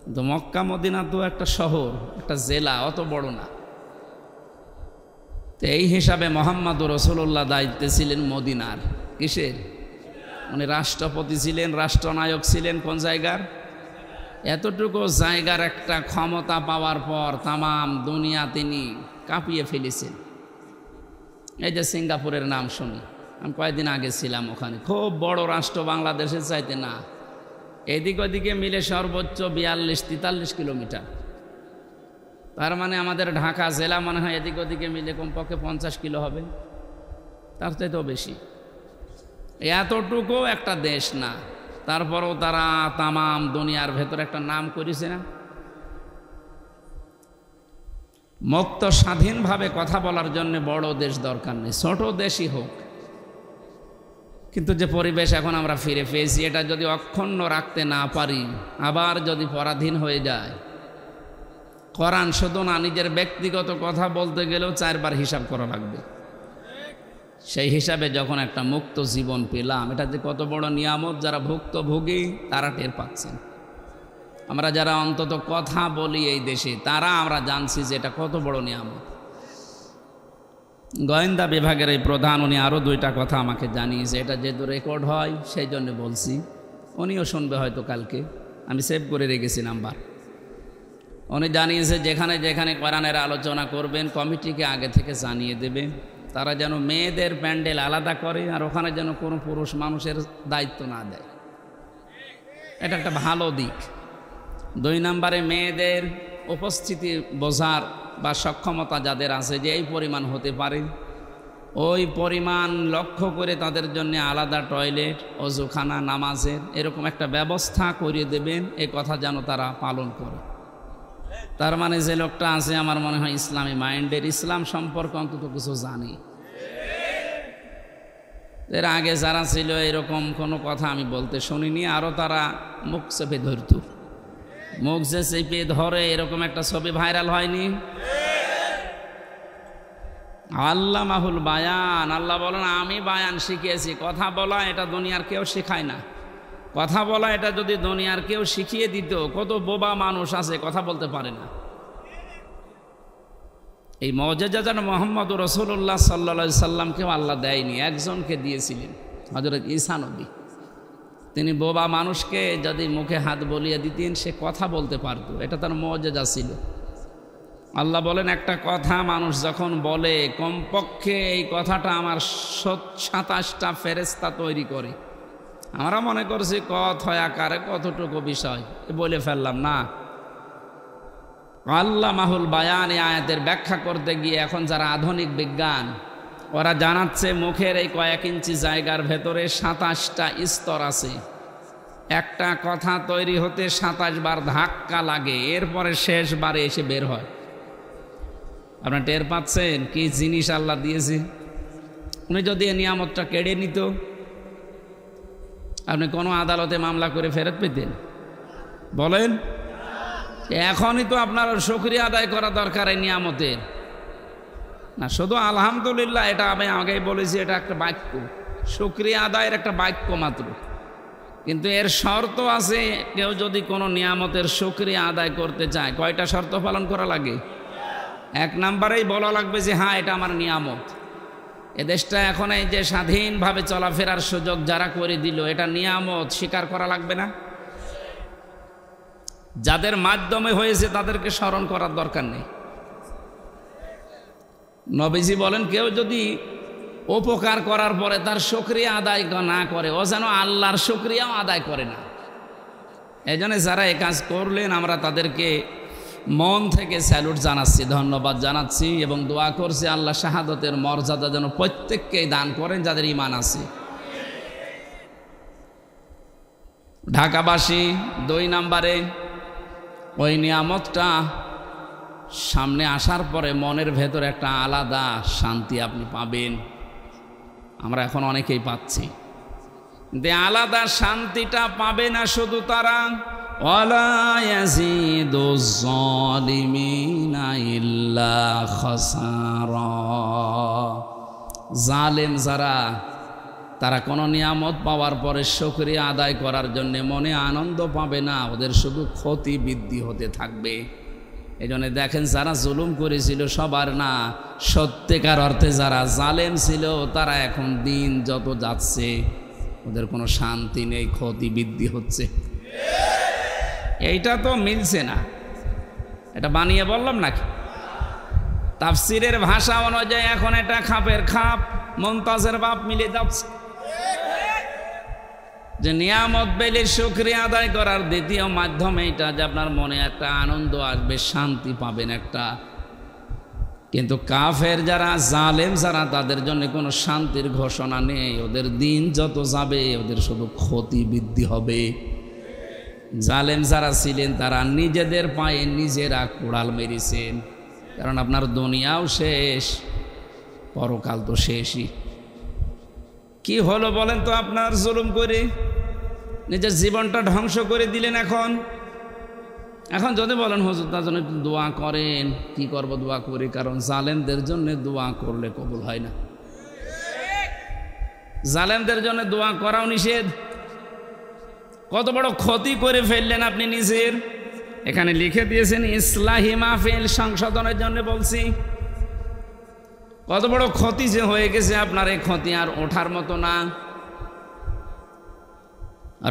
কিন্তু মক্কা মদিনা তো একটা শহর, একটা জেলা, অত বড় না। তো এই হিসাবে মুহাম্মদুর রাসূলুল্লাহ দায়িত্বে ছিলেন মদিনার। কিসের? উনি রাষ্ট্রপতি ছিলেন, রাষ্ট্রনায়ক ছিলেন। কোন জায়গার? এতটুকু জায়গার একটা ক্ষমতা পাওয়ার পর তামাম দুনিয়া তিনি কাঁপিয়ে ফেলেছেন। এই যে সিঙ্গাপুরের নাম শুনি, আমি কয়েকদিন আগে ছিলাম ওখানে, খুব বড় রাষ্ট্র, বাংলাদেশের চাইতে না, এদিক ওদিকে মিলে সর্বোচ্চ 42-43 কিলোমিটার। তার মানে আমাদের ঢাকা জেলা মনে হয় এদিক ওদিকে মিলে কমপক্ষে 50 কিলো হবে, তার চাইতেও বেশি। এতটুকু একটা দেশ না, তারপরও তারা তামাম দুনিয়ার ভেতর একটা নাম করেছে না। মুক্ত স্বাধীনভাবে কথা বলার জন্য বড় দেশ দরকার নেই, ছোট দেশই হোক। কিন্তু যে পরিবেশ এখন আমরা ফিরে পেয়েছি, এটা যদি অক্ষুণ্ণ রাখতে না পারি, আবার যদি পরাধীন হয়ে যায়, কোরআন শুধু না, নিজের ব্যক্তিগত কথা বলতে গেলেও 4 বার হিসাব করা লাগবে। সেই হিসাবে যখন একটা মুক্ত জীবন পেলাম, এটা যে কত বড় নিয়ামত, যারা ভুক্তভোগী তারা টের পাচ্ছেন। আমরা যারা অন্তত কথা বলি এই দেশে, তারা আমরা জানছি যে এটা কত বড় নিয়ামত। গোয়েন্দা বিভাগের এই প্রধান, উনি আরও 2টা কথা আমাকে জানিয়েছে, এটা যেহেতু রেকর্ড হয় সেই জন্য বলছি, উনিও শুনবে হয়তো কালকে, আমি সেভ করে রেখেছি নাম্বার। উনি জানিয়েছে যেখানে যেখানে কোরআনের আলোচনা করবেন কমিটিকে আগে থেকে জানিয়ে দেবে, তারা যেন মেয়েদের প্যান্ডেল আলাদা করে, আর ওখানে যেন কোনো পুরুষ মানুষের দায়িত্ব না দেয়। এটা একটা ভালো দিক। 2 নম্বরে মেয়েদের উপস্থিতি বোঝার বা সক্ষমতা যাদের আছে যে এই পরিমাণ হতে পারে, ওই পরিমাণ লক্ষ্য করে তাদের জন্য আলাদা টয়লেট, অজুখানা, নামাজের এরকম একটা ব্যবস্থা করিয়ে দেবেন। এই কথা যেন তারা পালন করে। তার মানে যে লোকটা আছে আমার মনে হয় ইসলামী মাইন্ডের, ইসলাম সম্পর্কে অন্তত কিছু জানি। এর আগে যারা ছিল এরকম কোনো কথা আমি বলতে শুনিনি, আরও তারা মুখ চেপে ধরত। মুখ যে চেপে ধরে এরকম একটা ছবি ভাইরাল হয়নি? আল্লাহ মাহুল বায়ান, আল্লাহ বলেন আমি বায়ান শিখিয়েছি। কথা বলা এটা দুনিয়ার কেউ শেখায় না। কথা বলা এটা যদি দুনিয়ার কেউ শিখিয়ে দিত, কত বোবা মানুষ আছে কথা বলতে পারে না। এই মুজিজা যেন মুহাম্মদুর রাসূলুল্লাহ সাল্লাল্লাহু আলাইহি সাল্লামকেও আল্লাহ দেয়নি, একজনকে দিয়েছিলেন, হযরত ঈসা নবী। তিনি বোবা মানুষকে যদি মুখে হাত বলিয়ে দিতেন সে কথা বলতে পারত, এটা তার মুজিজা ছিল। আল্লাহ বলেন একটা কথা মানুষ যখন বলে, কমপক্ষে এই কথাটা আমার 27টা ফেরেশতা তৈরি করে। আমরা মনে করছি কথা আকারে কতটুকু বিষয় বলে ফেললাম না। আল্লাহ মাহুল বায়ান এই আয়াতের ব্যাখ্যা করতে গিয়ে এখন যারা আধুনিক বিজ্ঞান ওরা জানাচ্ছে মুখের এই কয়েক ইঞ্চি জায়গার ভেতরে 27টা স্তর আছে। একটা কথা তৈরি হতে 27 বার ধাক্কা লাগে, এরপরে শেষবারে এসে বের হয়। আপনারা টের পাচ্ছেন কি জিনিস আল্লাহ দিয়েছে? উনি যদি এই নিয়ামতটা কেড়ে নিত, আপনি কোনো আদালতে মামলা করে ফেরত পেতেন? বলেন। এখনই তো আপনার শুকরিয়া আদায় করা দরকার এই নিয়ামতের। না শুধু আলহামদুলিল্লাহ, এটা আমি আগেই বলেছি, এটা একটা বাক্য, শুকরিয়া আদায়ের একটা বাক্য মাত্র। কিন্তু এর শর্ত আছে। কেউ যদি কোনো নিয়ামতের শুকরিয়া আদায় করতে চায়, কয়টা শর্ত পালন করা লাগে? 1 নম্বরেই বলা লাগবে যে হ্যাঁ এটা আমার নিয়ামত। এ দেশটা এখন এই যে স্বাধীনভাবে চলাফেরার সুযোগ যারা করে দিল, এটা নিয়ামত, স্বীকার করা লাগবে না? যাদের মাধ্যমে হয়েছে তাদেরকে স্মরণ করার দরকার নেই। নবীজি বলেন কেউ যদি উপকার করার পরে তার শুকরিয়া আদায় না করে, ও যেন আল্লাহর শুকরিয়াও আদায় করে না। এই জন্য যারা এই কাজ করলেন আমরা তাদেরকে মন থেকে স্যালুট জানাচ্ছি, ধন্যবাদ জানাচ্ছি এবং দোয়া করছি আল্লাহ শাহাদতের মর্যাদা যেন প্রত্যেককেই দান করেন যাদের ঈমান আছে। ঢাকাবাসী 2 নম্বরে ওই নিয়ামতটা সামনে আসার পরে মনের ভেতরে একটা আলাদা শান্তি আপনি পাবেন। আমরা এখন অনেকেই পাচ্ছি, কিন্তু আলাদা শান্তিটা পাবে না শুধু তারা, ওয়ালা ইয়াজিদুজ জালিমিনা ইল্লা খাসারা। জালেম যারা, তারা কোনো নিয়ামত পাওয়ার পরে শুকরিয়া আদায় করার জন্য মনে আনন্দ পাবে না, ওদের শুধু ক্ষতি বৃদ্ধি হতে থাকবে। এই জন্য দেখেন যারা জুলুম করেছিল সবার না, সত্যিকার অর্থে যারা জালেম ছিল তারা এখন দিন যত যাচ্ছে ওদের কোনো শান্তি নেই, ক্ষতি বৃদ্ধি হচ্ছে। এইটা তো মিলছে না, এটা বানিয়ে বললাম নাকি? তাফসিরের ভাষা অনুযায়ী এখন এটা খাপের খাপ, মুমতাজের বাপ মিলে যাচ্ছে যে নিয়ামত পেলে শুকরিয়া আদায় করার দ্বিতীয় মাধ্যম এইটা যে আপনার মনে একটা আনন্দ আসবে, শান্তি পাবেন একটা। কিন্তু কাফের যারা, জালেম যারা, তাদের জন্য কোনো শান্তির ঘোষণা নেই। ওদের দিন যত যাবে ওদের শুধু ক্ষতি বৃদ্ধি হবে। জালেম যারা ছিলেন তারা নিজেদের পায়ে নিজেরা কুড়াল মেরেছেন, কারণ আপনার দুনিয়াও শেষ, পরকাল তো শেষই। কি হলো বলেন তো আপনার জুলুম করে নিজের জীবনটা ধ্বংস করে দিলেন। এখন যদি বলেন হুজুর তার জন্য একটু দোয়া করেন, কি করব দোয়া করি? কারণ জালেমদের জন্য দোয়া করলে কবুল হয় না। জালেমদের জন্য দোয়া করাও নিষেধ। কত বড় ক্ষতি করে ফেললেন আপনি নিজের। এখানে লিখে দিয়েছেন ইসলাহি মাহফিল, সংশোধনের জন্য বলছি। কত বড় ক্ষতি যে হয়ে গেছে আপনার, এই ক্ষতি আর ওঠার মতো না।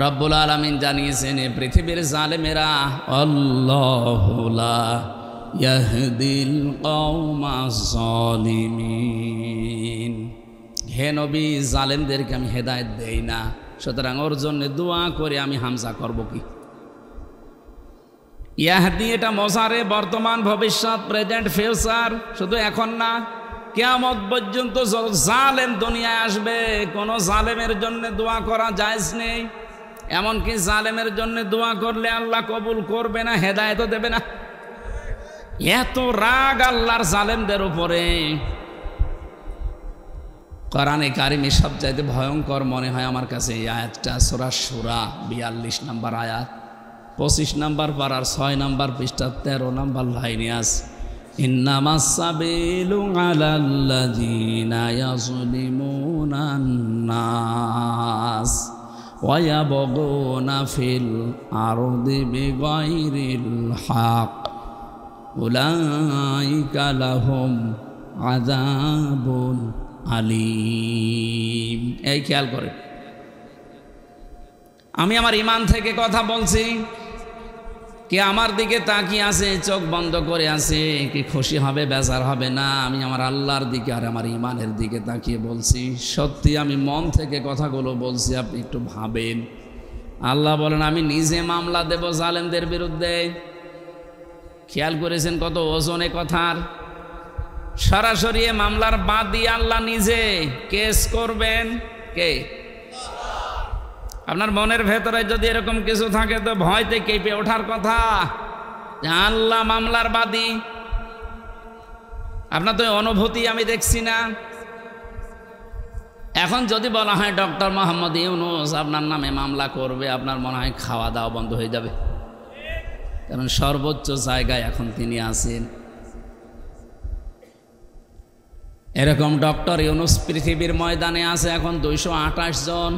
রব্বুল আলামিন জানিয়েছেন এই পৃথিবীর জালেমেরা আল্লাহু লা ইয়াহদিল কওমাজ জালিমিন। হে নবী, জালেমদেরকে আমি হেদায়েত দেই না, সুতরাং ওর জন্য দোয়া করে আমি হামজা করব কি? ইয়াহদি এটা মজারে, বর্তমান, ভবিষ্যৎ, প্রেজেন্ট, ফিউচার, শুধু এখন না, কিয়ামত পর্যন্ত জালেম দুনিয়ায় আসবে কোন জালেমের জন্য দোয়া করা জায়েজ নেই। এমনকি জালেমের জন্য দোয়া করলে আল্লাহ কবুল করবে না, হেদায়েতও দেবে না। এত রাগ আল্লাহর জালেমদের উপরে। কোরআনে কারিমে সবচাইতে ভয়ঙ্কর মনে হয় আমার কাছে এই আয়াতটা, সূরা শূরা 42 নম্বর আয়াত, 25 নম্বর পারার 6 নম্বর পৃষ্ঠা 13 নম্বর লাইনে আছে, ইন্নামাস সাবিলু আলাল্লাযীনা ইয়াযলিমুনান নাস ওয়া ইয়াবগুনা ফিল আরদি বিগাইরিল হক উলাইকা লাহুম আযাবুন আলিম। এই খেয়াল করে, আমি আমার ঈমান থেকে কথা বলছি। কে আমার দিকে তাকিয়ে আছে, চোখ বন্ধ করে আছে, কি খুশি হবে বেজার হবে না? আমি আমার আল্লাহর দিকে আর আমার ঈমানের দিকে তাকিয়ে বলছি। সত্যি আমি মন থেকে কথাগুলো বলছি, আপনি একটু ভাবেন। আল্লাহ বলেন আমি নিজে মামলা দেব জালেমদের বিরুদ্ধে। খেয়াল করেছেন কত ওজনে কথার? সরাসরি মামলার বাদী আল্লাহ নিজে। কেস করবেন কে? আপনার মনের ভেতরে যদি এরকম কিছু থাকে তো ভয়তে কেঁপে ওঠার কথা যে আল্লাহ মামলার বাদী। আপনার তো অনুভূতি আমি দেখছি না। এখন যদি বলা হয় ডক্টর মোহাম্মদ ইউনূস আপনার নামে মামলা করবে, আপনার মনে হয় খাওয়া দাওয়া বন্ধ হয়ে যাবে, কারণ সর্বোচ্চ জায়গায় এখন তিনি আছেন। এরকম ডক্টর ইউনূস পৃথিবীর ময়দানে আছে এখন 228 জন,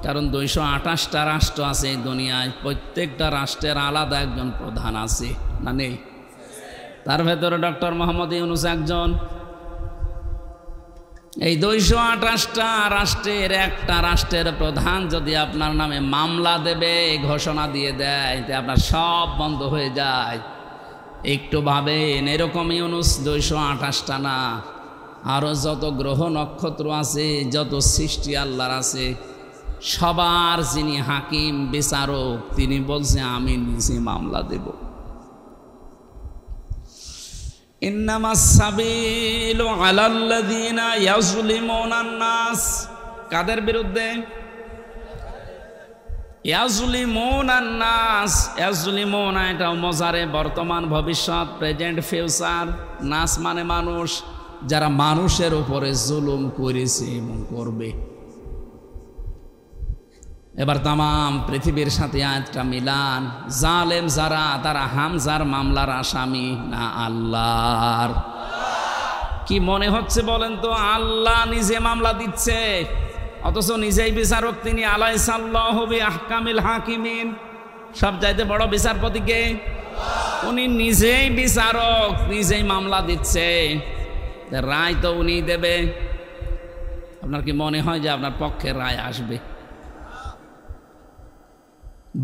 কারণ 228টা রাষ্ট্র আছে এই দুনিয়ায়, প্রত্যেকটা রাষ্ট্রের আলাদা একজন প্রধান আছে না নেই? তার ভেতরে ডক্টর মোহাম্মদ ইউনূস একজন। এই 228টা রাষ্ট্রের একটা রাষ্ট্রের প্রধান যদি আপনার নামে মামলা দেবে, ঘোষণা দিয়ে দেয়, তে আপনার সব বন্ধ হয়ে যায়। একটু ভাবেন, এরকম ইউনূস 228টা না, আরও যত গ্রহ নক্ষত্র আছে, যত সৃষ্টি আল্লাহর আছে, সবার যিনি হাকিম বিচারক, তিনি বলছে আমি নিজে মামলা দেব। ইন্নামাস সাবিলু আলাল্লাযীনা ইয়াজলিমুনান নাস। কাদের বিরুদ্ধে? ইয়াজলিমুনান নাস। ইয়াজলিমুনা এটা মজারে বর্তমান ভবিষ্যৎ, প্রেজেন্ট ফিউচার। নাস মানে মানুষ, যারা মানুষের উপরে জুলুম করেছে এবং করবে। এবার তামাম পৃথিবীর সাথে আয়াতটা মিলান। জালেম যারা, তারা হামজার মামলার আসামি না আল্লাহর? কি মনে হচ্ছে বলেন তো? আল্লাহ নিজে মামলা দিচ্ছে, অথচ নিজেই বিচারক তিনি। আলাইসাল্লাহু বিআহকামিল হাকিমিন। সব চাইতে বড় বিচারপতিকে উনি নিজেই বিচারক, নিজেই মামলা দিচ্ছে, রায় তো উনি দেবে। আপনার কি মনে হয় যে আপনার পক্ষে রায় আসবে?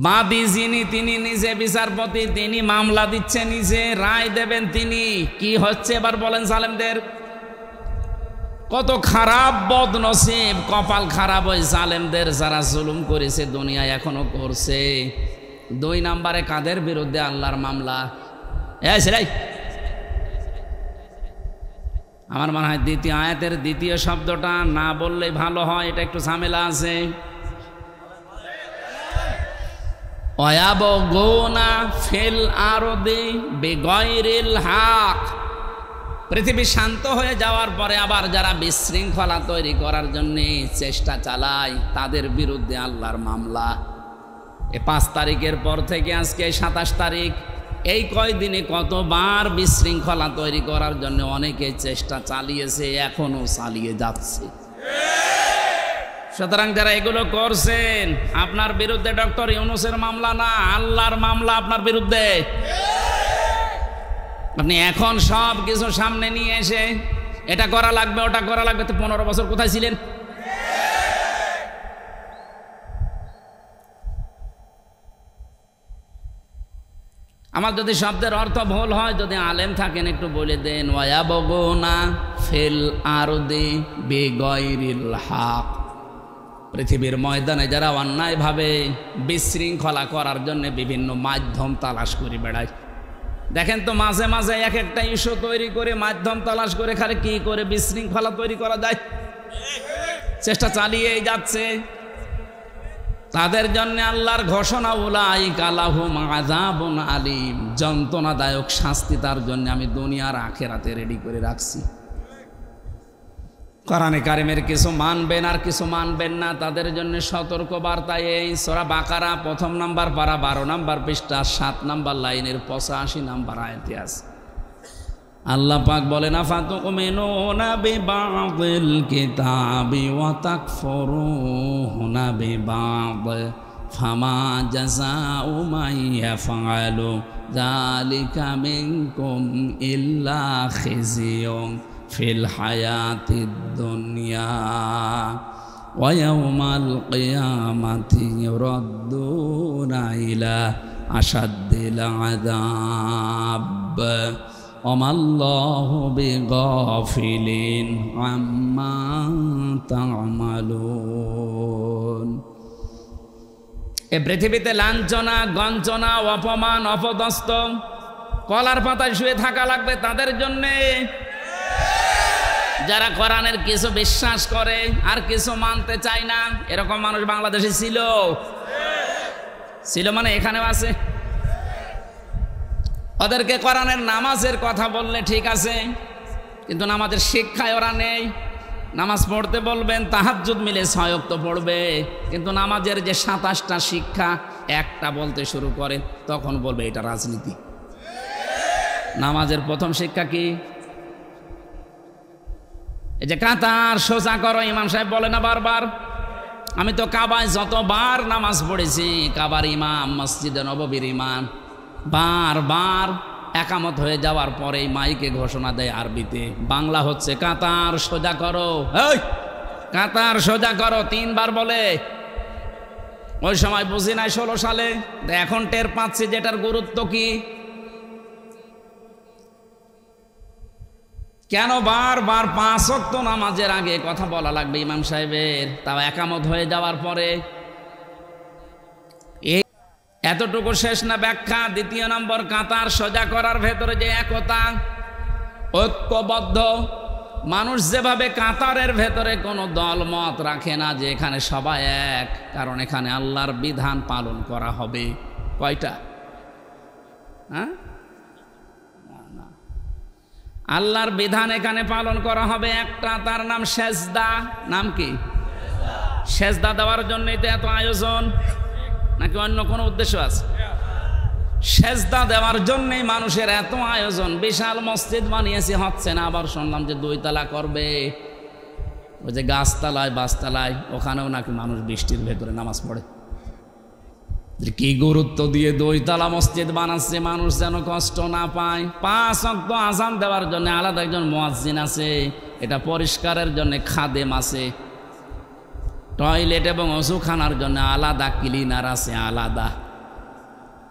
বাদী যিনি, তিনি নিজে বিচারপতি, তিনি মামলা দিচ্ছে নিজে, রায় দেবেন তিনি। কি হচ্ছে এবার বলেন জালেমদের? কত খারাপ বদনসিব, কপাল খারাপ ওই জালেমদের যারা জুলুম করেছে দুনিয়ায়, এখনো করছে। 2 নম্বরে কাদের বিরুদ্ধে আল্লাহর মামলা? সেটাই আমার মনে হয় দ্বিতীয় আয়াতের দ্বিতীয় শব্দটা না বললেই ভালো হয়, এটা একটু ঝামেলা আছে। ওয়ায়াবগুনা ফিল আরদি বিগাইরিল হক। পৃথিবী শান্ত হয়ে যাওয়ার পরে আবার যারা বিশৃঙ্খলা তৈরি করার জন্য চেষ্টা চালায়, তাদের বিরুদ্ধে আল্লাহর মামলা। 5 তারিখের পর থেকে আজকে 27 তারিখ, এই কয়দিনে কতবার বিশৃঙ্খলা তৈরি করার জন্য অনেকে চেষ্টা চালিয়েছে, এখনো চালিয়ে যাচ্ছে। সুতরাং যারা এগুলো করছেন, আপনার বিরুদ্ধে ডক্টর ইউনূসের মামলা না, আল্লাহর মামলা আপনার বিরুদ্ধে। আপনি এখন সব কিছু সামনে নিয়ে এসে এটা করা লাগবে, ওটা করা লাগবে, তো 15 বছর কোথায় ছিলেন? আমার যদি শব্দের অর্থ ভুল হয়, যদি আলেম থাকেন একটু বলে দেন। ওয়ায়াবগুনা ফিল আরদি বিগাইরিল হক। পৃথিবীর ময়দানে যারা অন্যায়ভাবে বিশৃঙ্খলা করার জন্য বিভিন্ন মাধ্যম তালাশ করে বেড়ায়। দেখেন তো, মাঝে মাঝে এক একটা ইস্যু তৈরি করে মাধ্যম তালাশ করে খালি কি করে বিশৃঙ্খলা তৈরি করা যায় চেষ্টা চালিয়েই যাচ্ছে। তাদের জন্য আল্লাহর ঘোষণা, উলাইকা লাহুম আযাবুন আলীম। যন্ত্রণাদায়ক শাস্তি তার জন্য আমি দুনিয়ার আখিরাতে রেডি করে রাখছি। কোরআনে কারিমের কিছু মানবেন আর কিছু মানবেন না, তাদের জন্য সতর্ক বার্তা এই সূরা বাকারা 1 নম্বর পারা 12 নম্বর পৃষ্ঠা 7 নম্বর লাইনের 85 নম্বর আয়াতে আছে। আল্লাহ পাক বলেন, আফাতুমিনুনা বিবাদিল কিতাবি ওয়া তাকফুরুনা বিবাদ ফামা জাযাউ মান ইয়াফআলু যালিকা মিনকুম ইল্লা খিজিয়ুন ফিল হায়াতিদ দুনিয়া ওয়া ইয়াউমাল কিয়ামাতি ইউরাদ্দুনা ইলা আশাদ্দিল আযাব ওমাল্লাহু বিগাফিলিন আম্মা তা'মালুন। এ পৃথিবীতে লাঞ্ছনা, গঞ্জনা, অপমান, অপদস্থ, কলার পাতায় শুয়ে থাকা লাগবে তাদের জন্যে। যারা কোরআনের কিছু বিশ্বাস করে আর কিছু মানতে চায় না, এরকম মানুষ বাংলাদেশে ছিল মানে এখানেও আছে। ওদেরকে কোরআনের নামাজের কথা বললে ঠিক আছে, কিন্তু নামাজের শিক্ষায় ওরা নেই। নামাজ পড়তে বলবেন, তাহাজ্জুদ মিলে 6 ওয়াক্ত পড়বে, কিন্তু নামাজের যে 27টা শিক্ষা একটা বলতে শুরু করে তখন বলবে এটা রাজনীতি। নামাজের প্রথম শিক্ষা কি? এই যে কাতার সোজা করো, ইমাম সাহেব বলে না বারবার? আমি তো কাবায় যতবার নামাজ পড়েছি, কাবার ইমাম, মসজিদে নববীর ইমাম বারবার একামত হয়ে যাওয়ার পরেই মাইকে ঘোষণা দেয় আরবিতে, বাংলা হচ্ছে কাতার সোজা করো, এই কাতার সোজা করো 3 বার বলে। ওই সময় বুঝি নাই 16 সালে, এখন টের পাচ্ছি যেটার গুরুত্ব কি। কেন বারবার 5 ওয়াক্ত নামাজের আগে কথা বলা লাগবে ইমাম সাহেবের, তাও একামত হয়ে যাওয়ার পরে? এতটুকু শেষ না ব্যাখ্যা? 2 নম্বর, কাতার সোজা করার ভেতরে যে একতা, ঐক্যবদ্ধ মানুষ, যেভাবে কাতারের ভেতরে কোনো দল মত রাখে না যে এখানে সবাই এক, কারণ এখানে আল্লাহর বিধান পালন করা হবে। কয়টা? হ্যাঁ, আল্লাহর বিধান এখানে পালন করা হবে একটা, তার নাম সেজদা। নাম কি? সেজদা দেওয়ার জন্যই তো এত আয়োজন, নাকি অন্য কোনো উদ্দেশ্য আছে? সেজদা দেওয়ার জন্যই মানুষের এত আয়োজন। বিশাল মসজিদ বানিয়েছে, হচ্ছে না। আবার শুনলাম যে 2 তলা করবে, ওই যে গাছতলায় বাসতলায়, ওখানেও নাকি মানুষ বৃষ্টির ভেতরে নামাজ পড়ে। কি গুরুত্ব দিয়ে 2 তলা মসজিদ বানাচ্ছে, মানুষ যেন কষ্ট না পায়। 5 ওয়াক্ত আযান দেওয়ার জন্য আলাদা একজন মুয়াজ্জিন আছে, এটা পরিষ্কারের জন্য খাদেম আছে, টয়লেট এবং ওযুখানার জন্য আলাদা ক্লিনার আছে, আলাদা।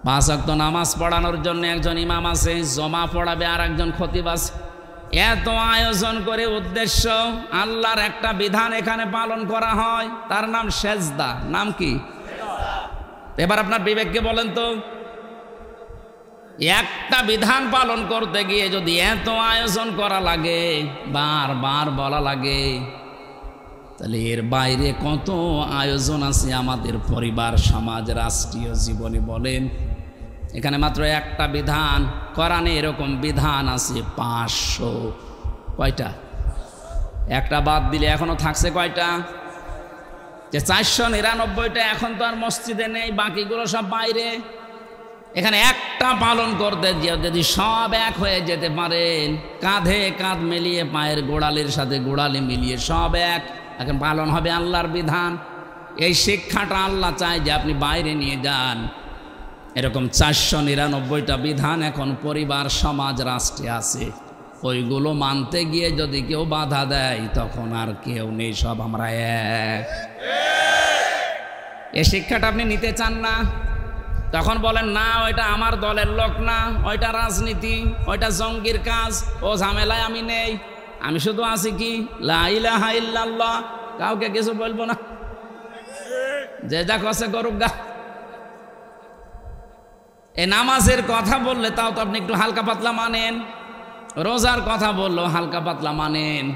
5 ওয়াক্ত নামাজ পড়ানোর জন্য একজন ইমাম আছে, জমা পড়াবে আর একজন খতিব আছে। এত আয়োজন করে উদ্দেশ্য আল্লাহর একটা বিধান এখানে পালন করা হয়, তার নাম সেজদা। নাম কি? এবার আপনার বিবেককে বলেন তো, একটা বিধান পালন করতে গিয়ে যদি এত আয়োজন করা লাগে, বারবার বলা লাগে, তাহলে এর বাইরে কত আয়োজন আছে আমাদের পরিবার, সমাজ, রাষ্ট্রীয় জীবনে বলেন। এখানে মাত্র একটা বিধান, কোরআনে এরকম বিধান আছে 500। কয়টা? একটা বাদ দিলে এখনো থাকছে কয়টা? যে 499টা এখন তো আর মসজিদে নেই, বাকিগুলো সব বাইরে। এখানে একটা পালন করতে যদি সব এক হয়ে যেতে পারেন, কাঁধে কাঁধ মিলিয়ে, পায়ের গোড়ালির সাথে গোড়ালি মিলিয়ে সব এক, এখন পালন হবে আল্লাহর বিধান। এই শিক্ষাটা আল্লাহ চায় যে আপনি বাইরে নিয়ে যান। এরকম 499টা বিধান এখন পরিবার, সমাজ, রাষ্ট্রে আছে। ওইগুলো মানতে গিয়ে যদি কেউ বাধা দেয়, তখন আর কেউ নেই, সব আমরা এক। এই শিক্ষাটা আপনি নিতে চান না, তখন বলেন না ওইটা আমার দলের লোক না, ওইটা রাজনীতি, ওইটা জঙ্গির কাজ, ও ঝামেলায় আমি নেই, আমি শুধু আছি কি লা ইলাহা ইল্লাল্লাহ, কাউকে কিছু বলবো না, যে যা কষে করুক গা। এই নামাজের কথা বললে তাও তো আপনি একটু হালকা পাতলা মানেন, রোজার কথা বললো হালকা পাতলা মানেন,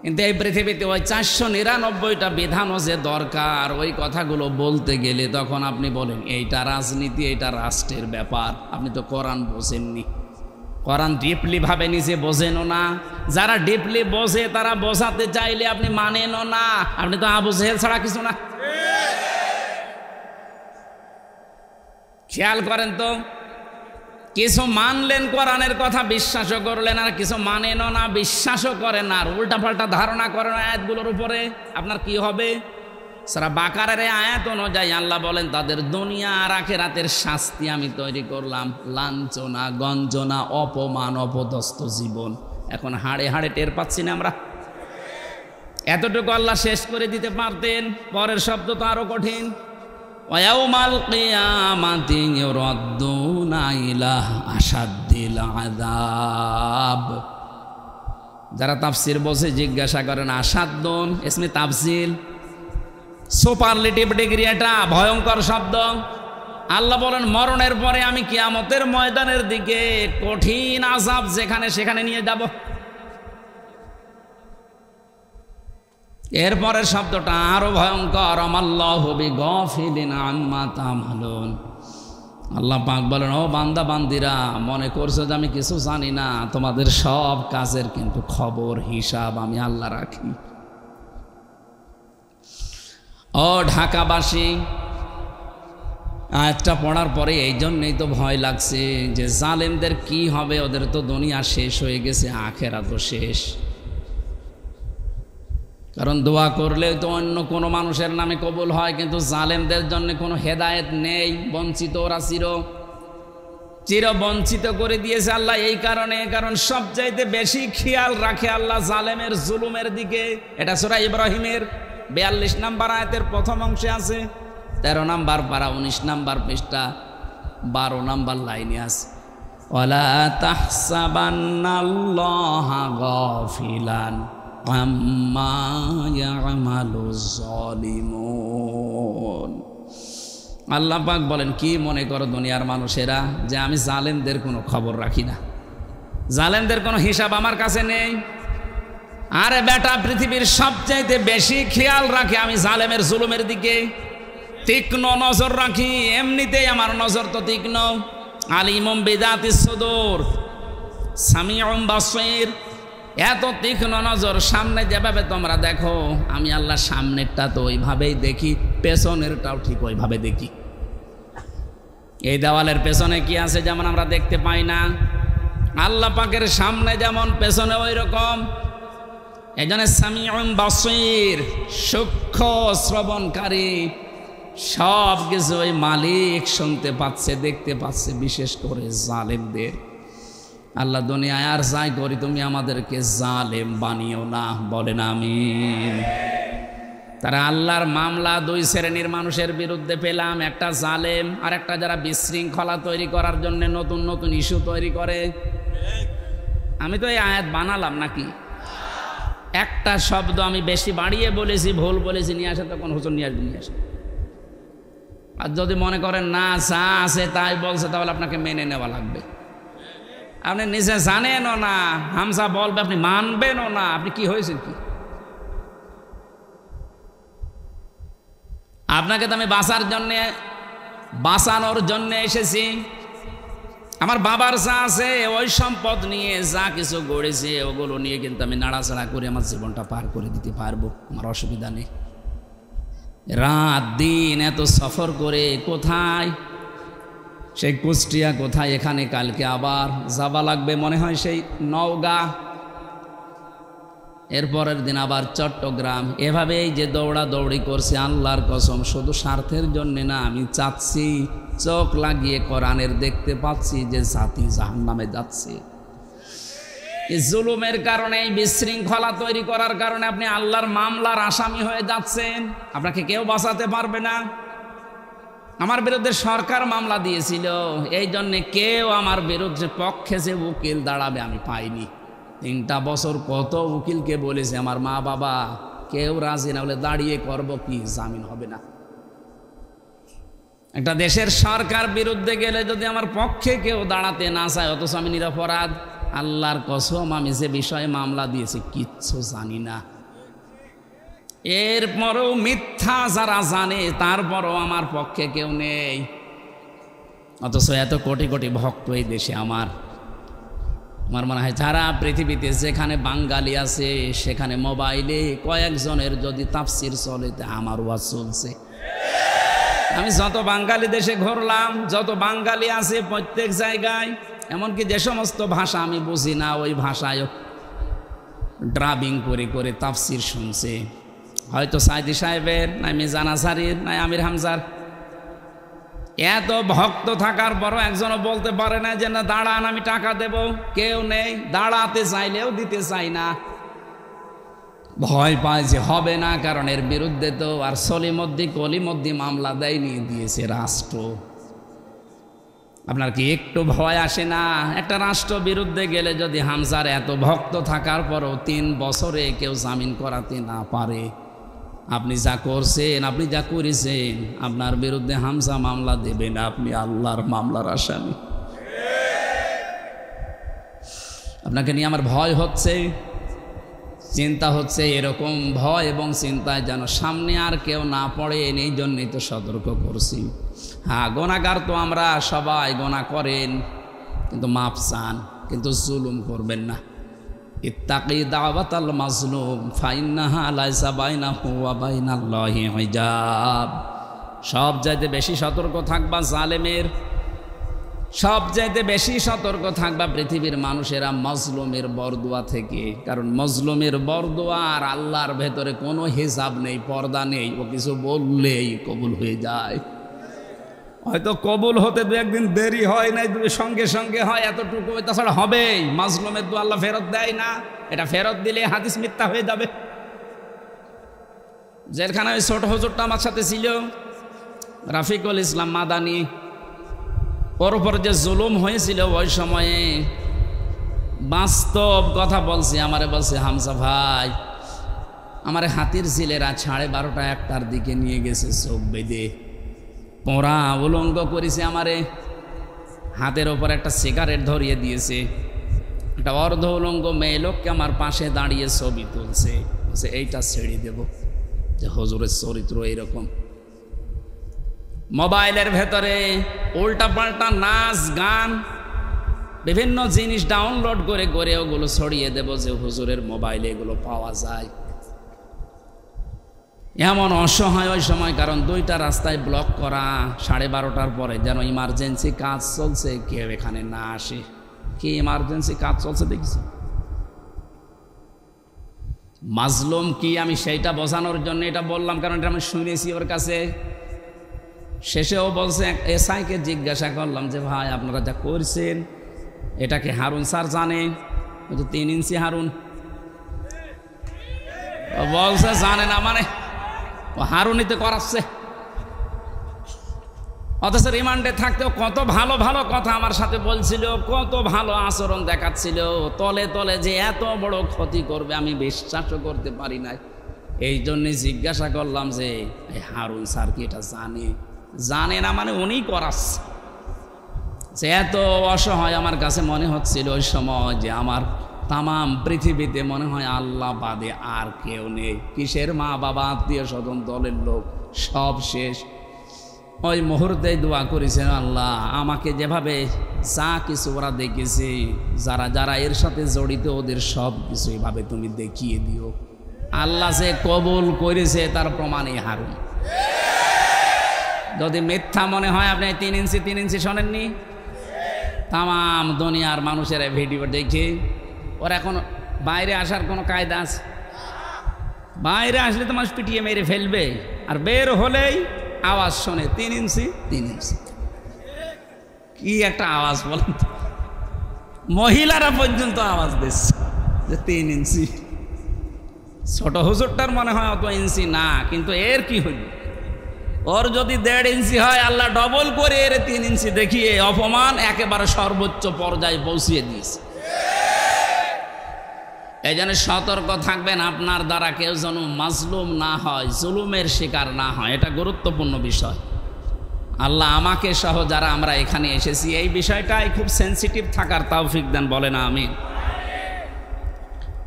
কিন্তু এই পৃথিবীতে ওই 499টা বিধানও যে দরকার, ওই কথাগুলো বলতে গেলে তখন আপনি বলেন এইটা রাজনীতি, এইটা রাষ্ট্রের ব্যাপার। আপনি তো কোরআন বোঝেননি, কোরআন ডিপলি ভাবে নিজে বোঝেনও না। যারা ডিপলি বোঝে তারা বোঝাতে চাইলে আপনি মানেনও না। আপনি তো আবু জেহেল ছাড়া কিছু না। খেয়াল করেন তো, কিছু মানলেন, কোরআনের কথা বিশ্বাসও করলেন, আর কিছু মানেনও না, বিশ্বাসও করেন না, আর উল্টাপাল্টা ধারণা করেন আয়াতগুলোর উপরে। আপনার কি হবে? সূরা বাকারার আয়াত অনুযায়ী আল্লাহ বলেন তাদের দুনিয়া আর আখিরাতের শাস্তি আমি তৈরি করলাম, লাঞ্ছনা, গঞ্জনা, অপমান, অপদস্থ জীবন। এখন হাড়ে হাড়ে টের পাচ্ছি না আমরা। এতটুকু আল্লাহ শেষ করে দিতে পারতেন, পরের শব্দ তো আরো কঠিন। ওয়াউমাল কিয়ামাতি ইউরাদ্দুনা ইলা আশাদ্দিল আযাব। যারা তাফসীর বোঝে জিজ্ঞাসা করেন, আশাদ্দুন ইসমে তাফসীল, সুপারলেটিভ ডিগ্রি, এটা ভয়ঙ্কর শব্দ। আল্লাহ বলেন মরণের পরে আমি কিয়ামতের ময়দানের দিকে কঠিন আযাব যেখানে সেখানে নিয়ে যাব। এরপরের শব্দটা আরো ভয়ঙ্কর, আমাল্লাহু বিগাফিলিন আম্মা তা'মালুন। আল্লাহ পাক বলেন, ও বান্দা বান্দিরা, মনে করছো যে আমি কিছু জানি না? তোমাদের সব কাজের কিন্তু খবর হিসাব আমি আল্লাহ রাখি। ও ঢাকাবাসী, আয়াতটা পড়ার পরে এই জন্যই তো ভয় লাগছে যে জালেমদের কি হবে, ওদের তো দুনিয়া শেষ হয়ে গেছে, আখেরাত তো শেষ। কারণ দোয়া করলে তো অন্য কোনো মানুষের নামে কবুল হয়, কিন্তু জালেমদের জন্য কোনো হেদায়েত নেই, বঞ্চিত ওরা চির বঞ্চিত করে দিয়েছে আল্লাহ। এই কারণে, কারণ সবচাইতে বেশি খেয়াল রাখে আল্লাহ জালেমের জুলুমের দিকে। এটা সূরা ইব্রাহিমের 42 নম্বর আয়াতের প্রথম অংশে আছে, 13 নম্বর পারা 19 নম্বর পৃষ্ঠা 12 নম্বর লাইনে আছে, ওয়ালা তাহসাবান্নাল্লাহা গাফিলান আম্মা ইয়ামালুজ জালিমুন। আল্লাহ পাক বলেন, কি মনে করো দুনিয়ার মানুষেরা যে আমি জালেমদের কোনো খবর রাখি না? জালেমদের কোনো হিসাব আমার কাছে নেই? আরে বেটা, পৃথিবীর সবচাইতে বেশি খেয়াল রাখে আমি জালেমের জুলুমের দিকে, তীক্ষ্ণ নজর রাখি। এমনিতেই আমার নজর তো তীক্ষ্ণ। আলিমুম বিযাতিস সুদূর সামিউম বাসীর। এত তীক্ষ্ণ নজর, সামনে যেভাবে তোমরা দেখো আমি আল্লাহ সামনেরটা তো ওইভাবেই দেখি, পেছনেরটাও ঠিক ওইভাবে দেখি। এই দেওয়ালের পেছনে কি আছে যেমন আমরা দেখতে পাই না, আল্লাহ পাকের সামনে যেমন পেছনে ওই রকম। এই জন্য সামিউম বাসীর, সূক্ষ্ম শ্রবণকারী, সব কিছু ওই মালিক শুনতে পাচ্ছে, দেখতে পাচ্ছে। বিশেষ করে জালেমদের আল্লাহ দুনিয়ায় আর যাই করি, তুমি আমাদেরকে জালেম বানিও না, বলেন আমিন। তারা আল্লাহর মামলা দুই শ্রেণীর মানুষের বিরুদ্ধে পেলাম, একটা জালেম আর একটা যারা বিশৃঙ্খলা তৈরি করার জন্য নতুন নতুন ইস্যু তৈরি করে। আমি তো এই আয়াত বানালাম নাকি? একটা শব্দ আমি বেশি বাড়িয়ে বলেছি, ভুল বলেছি, নিয়ে আসে তখন হুজুর নিয়ে আসবে, নিয়ে আসে। আর যদি মনে করেন না যা আছে তাই বলছে, তাহলে আপনাকে মেনে নেওয়া লাগবে। আপনি নিজে জানেনও না, হামজা বলবে আপনি মানবেনও না, আপনি কি হয়েছে কি? আপনাকে তো আমি বাঁচানোর জন্য এসেছি। আমার বাবার যা আছে ওই সম্পদ নিয়ে যা কিছু গড়েছে ওগুলো নিয়ে কিন্তু আমি নাড়াচাড়া করে আমার জীবনটা পার করে দিতে পারবো, আমার অসুবিধা নেই। রাত দিন এত সফর করে কোথায়, সেই কুষ্টিয়া, কোথায় এখানে, কালকে আবার যাবা লাগবে মনে হয় সেই নওগাঁ, এরপরের দিন আবার চট্টগ্রাম। এভাবেই যে দৌড়াদৌড়ি করছে, আল্লাহর কসম শুধু স্বার্থের জন্যে না, আমি চাচ্ছি চোখ লাগিয়ে কোরআনের দেখতে পাচ্ছি যে জাতি জাহান্নামে যাচ্ছে। এই জুলুমের কারণে, এই বিশৃঙ্খলা তৈরি করার কারণে আপনি আল্লাহর মামলার আসামি হয়ে যাচ্ছেন, আপনাকে কেউ বাঁচাতে পারবে না। আমার বিরুদ্ধে সরকার মামলা দিয়েছিল, এই জন্যে কেউ আমার বিরুদ্ধে পক্ষে যে উকিল দাঁড়াবে আমি পাইনি। 3টা বছর কত উকিলকে বলেছে, আমার মা বাবা কেউ রাজি না, বলে দাঁড়িয়ে করব কি, জামিন হবে না। একটা দেশের সরকার বিরুদ্ধে গেলে যদি আমার পক্ষে কেউ দাঁড়াতে না চায়, অথচ আমি নিরপরাধ, আল্লাহর কসম আমি যে বিষয়ে মামলা দিয়েছি কিচ্ছু জানি না। এরপরেও মিথ্যা যারা জানে, তারপরও আমার পক্ষে কেউ নেই, অথচ এত কোটি কোটি ভক্ত এই দেশে। আমার মনে হয় সারা পৃথিবীতে যেখানে বাঙালি আছে, সেখানে মোবাইলে কয়েকজনের যদি তাফসির চলে, আমার ওয়াজ চলছে। আমি যত বাঙালি দেশে ঘুরলাম, যত বাঙালি আছে প্রত্যেক জায়গায়, এমনকি যে সমস্ত ভাষা আমি বুঝি না, ওই ভাষায় ড্রাবিং করে করে তাফসির শুনছে। হয়তো সাইদি সাহেবের, নাই মিজান আসারির, নাই আমির হামজার। এত ভক্ত থাকার পরও একজনও বলতে পারে না যে না দাঁড়ান আমি টাকা দেব, কেউ নেই। দাঁড়াতে চাইলেও দিতে চাই না, ভয় পায় যে হবে না, কারণ এর বিরুদ্ধে তো আর সলিমদ্দি কলিমদ্দি মামলা দেয়নি, দিয়েছে রাষ্ট্র। আপনার কি একটু ভয় আসে না? একটা রাষ্ট্র বিরুদ্ধে গেলে যদি হামজার এত ভক্ত থাকার পরও 3 বছরে কেউ জামিন করাতে না পারে, আপনি যা করছেন, আপনি যা করেছেন, আপনার বিরুদ্ধে হামজা মামলা দেবেন, আপনি আল্লাহর মামলার আসামি। আপনাকে নিয়ে আমার ভয় হচ্ছে। চিন্তা হচ্ছে এরকম ভয় এবং চিন্তায় যেন সামনে আর কেউ না পড়ে, এই জন্যই তো সতর্ক করছি। হ্যাঁ, গুনাহগার তো আমরা সবাই, গুনাহ করেন কিন্তু মাপ চান, কিন্তু জুলুম করবেন না। ইত্তাকি দাওয়াতাল মাজলুম ফাইন্নাহা লাইসা বাইনাহু ওয়া বাইনাল্লাহি হিজাব। সব চাইতে বেশি সতর্ক থাকবা জালেমের, সব চাইতে বেশি সতর্ক থাকবা পৃথিবীর মানুষেরা মজলুমের বরদোয়া থেকে। কারণ মজলুমের বরদোয়া আর আল্লাহর ভেতরে কোনো হিসাব নেই, পর্দা নেই। ও কিছু বললেই কবুল হয়ে যায়। হয়তো কবুল হতে দু একদিন দেরি হয় নাই, সঙ্গে সঙ্গে হয়, এতটুকু। তাছাড়া হবেই। মাজলুমের দোয়া আল্লাহ ফেরত দেয় না। এটা ফেরত দিলে হাদিস মিথ্যা হয়ে যাবে। জেলখানায় ওই ছোট হুজুরটা আমার সাথে ছিল, রাফিকুল ইসলাম মাদানি। ওর উপর যে জুলুম হয়েছিল ওই সময়ে বাস্তব কথা বলছি। আমারে বলছে, হামজা ভাই, আমারে হাতির ছেলেরা 12:30 1টার দিকে নিয়ে গেছে, চোখ বেঁধে পোড়া উলঙ্গ করেছে। আমারে হাতের ওপর একটা সিগারেট ধরিয়ে দিয়েছে। একটা অর্ধ উলঙ্গ মেয়ে লোককে আমার পাশে দাঁড়িয়ে ছবি তুলছে, বলছে এইটা ছেড়ে দেব। যে হুজুরের চরিত্র এইরকম। মোবাইলের ভেতরে উল্টাপাল্টা নাচ গান বিভিন্ন জিনিস ডাউনলোড করে করে ওগুলো ছড়িয়ে দেব যে হুজুরের মোবাইলে এগুলো পাওয়া যায়। এমন অসহায় ওই সময়, কারণ 2টা রাস্তায় ব্লক করা, 12:30টার পরে যেন ইমার্জেন্সি কাজ চলছে, কেউ এখানে না আসে। কি ইমার্জেন্সি কাজ চলছে দেখছি? মাজলুম কি আমি সেইটা বোঝানোর জন্য এটা বললাম, কারণ এটা আমি শুনেছি ওর কাছে। শেষেও বলছে, এসআইকে জিজ্ঞাসা করলাম যে ভাই আপনারা যা করছেন এটাকে হারুন স্যার জানে? 3 ইঞ্চি হারুন বলছে জানে না, মানে হারুনিতে করাচ্ছে। অথচ রিমান্ডে থাকতেও কত ভালো ভালো কথা আমার সাথে বলছিল, কত ভালো আচরণ দেখাচ্ছিল। তলে তলে যে এত বড় ক্ষতি করবে আমি বিশ্বাসও করতে পারি নাই। এই জন্যে জিজ্ঞাসা করলাম যে হারুন স্যার কি এটা জানে? জানে না মানে উনি করাচ্ছে। যে এত অসহায় আমার কাছে মনে হচ্ছিল ওই সময় যে আমার তামাম পৃথিবীতে মনে হয় আল্লাহ বাদে আর কেউ নেই। কিসের মা বাবা, আত্মীয় স্বজন, দলের লোক সব শেষ। ওই মুহূর্তে দোয়া করেছেন, আল্লাহ আমাকে যেভাবে যা কিছু ওরা দেখেছে, যারা যারা এর সাথে জড়িত, ওদের সব কিছু এভাবে তুমি দেখিয়ে দিও। আল্লাহ যে কবুল করেছে তার প্রমাণই হারুন। যদি মিথ্যা মনে হয়, আপনি 3 ইঞ্চি শোনেননি? তাম দুনিয়ার মানুষের ভিডিও দেখে ওরা এখন বাইরে আসার কোনো কায়দা আছে? বাইরে আসলে তো মানুষ পিটিয়ে মেরে ফেলবে, আর বের হলেই আওয়াজ শোনে 3 ইঞ্চি। কি একটা আওয়াজ বলেন তো? মহিলারা পর্যন্ত আওয়াজ দিচ্ছে যে 3 ইঞ্চি। ছোট হুজুরটার মনে হয় অত ইঞ্চি না, কিন্তু এর কি হইল? ওর যদি 1.5 ইঞ্চি হয়, আল্লাহ ডবল করে এর 3 ইঞ্চি দেখিয়ে অপমান একেবারে সর্বোচ্চ পর্যায়ে পৌঁছিয়ে দিয়েছে। এই জন্য সতর্ক থাকবেন, আপনার দ্বারা কেউ যেন মাজলুম না হয়, জুলুমের শিকার না হয়। এটা গুরুত্বপূর্ণ বিষয়। আল্লাহ আমাকে সহ যারা আমরা এখানে এসেছি এই বিষয়টাই খুব সেন্সিটিভ থাকার তৌফিক দেন, বলে না আমিন।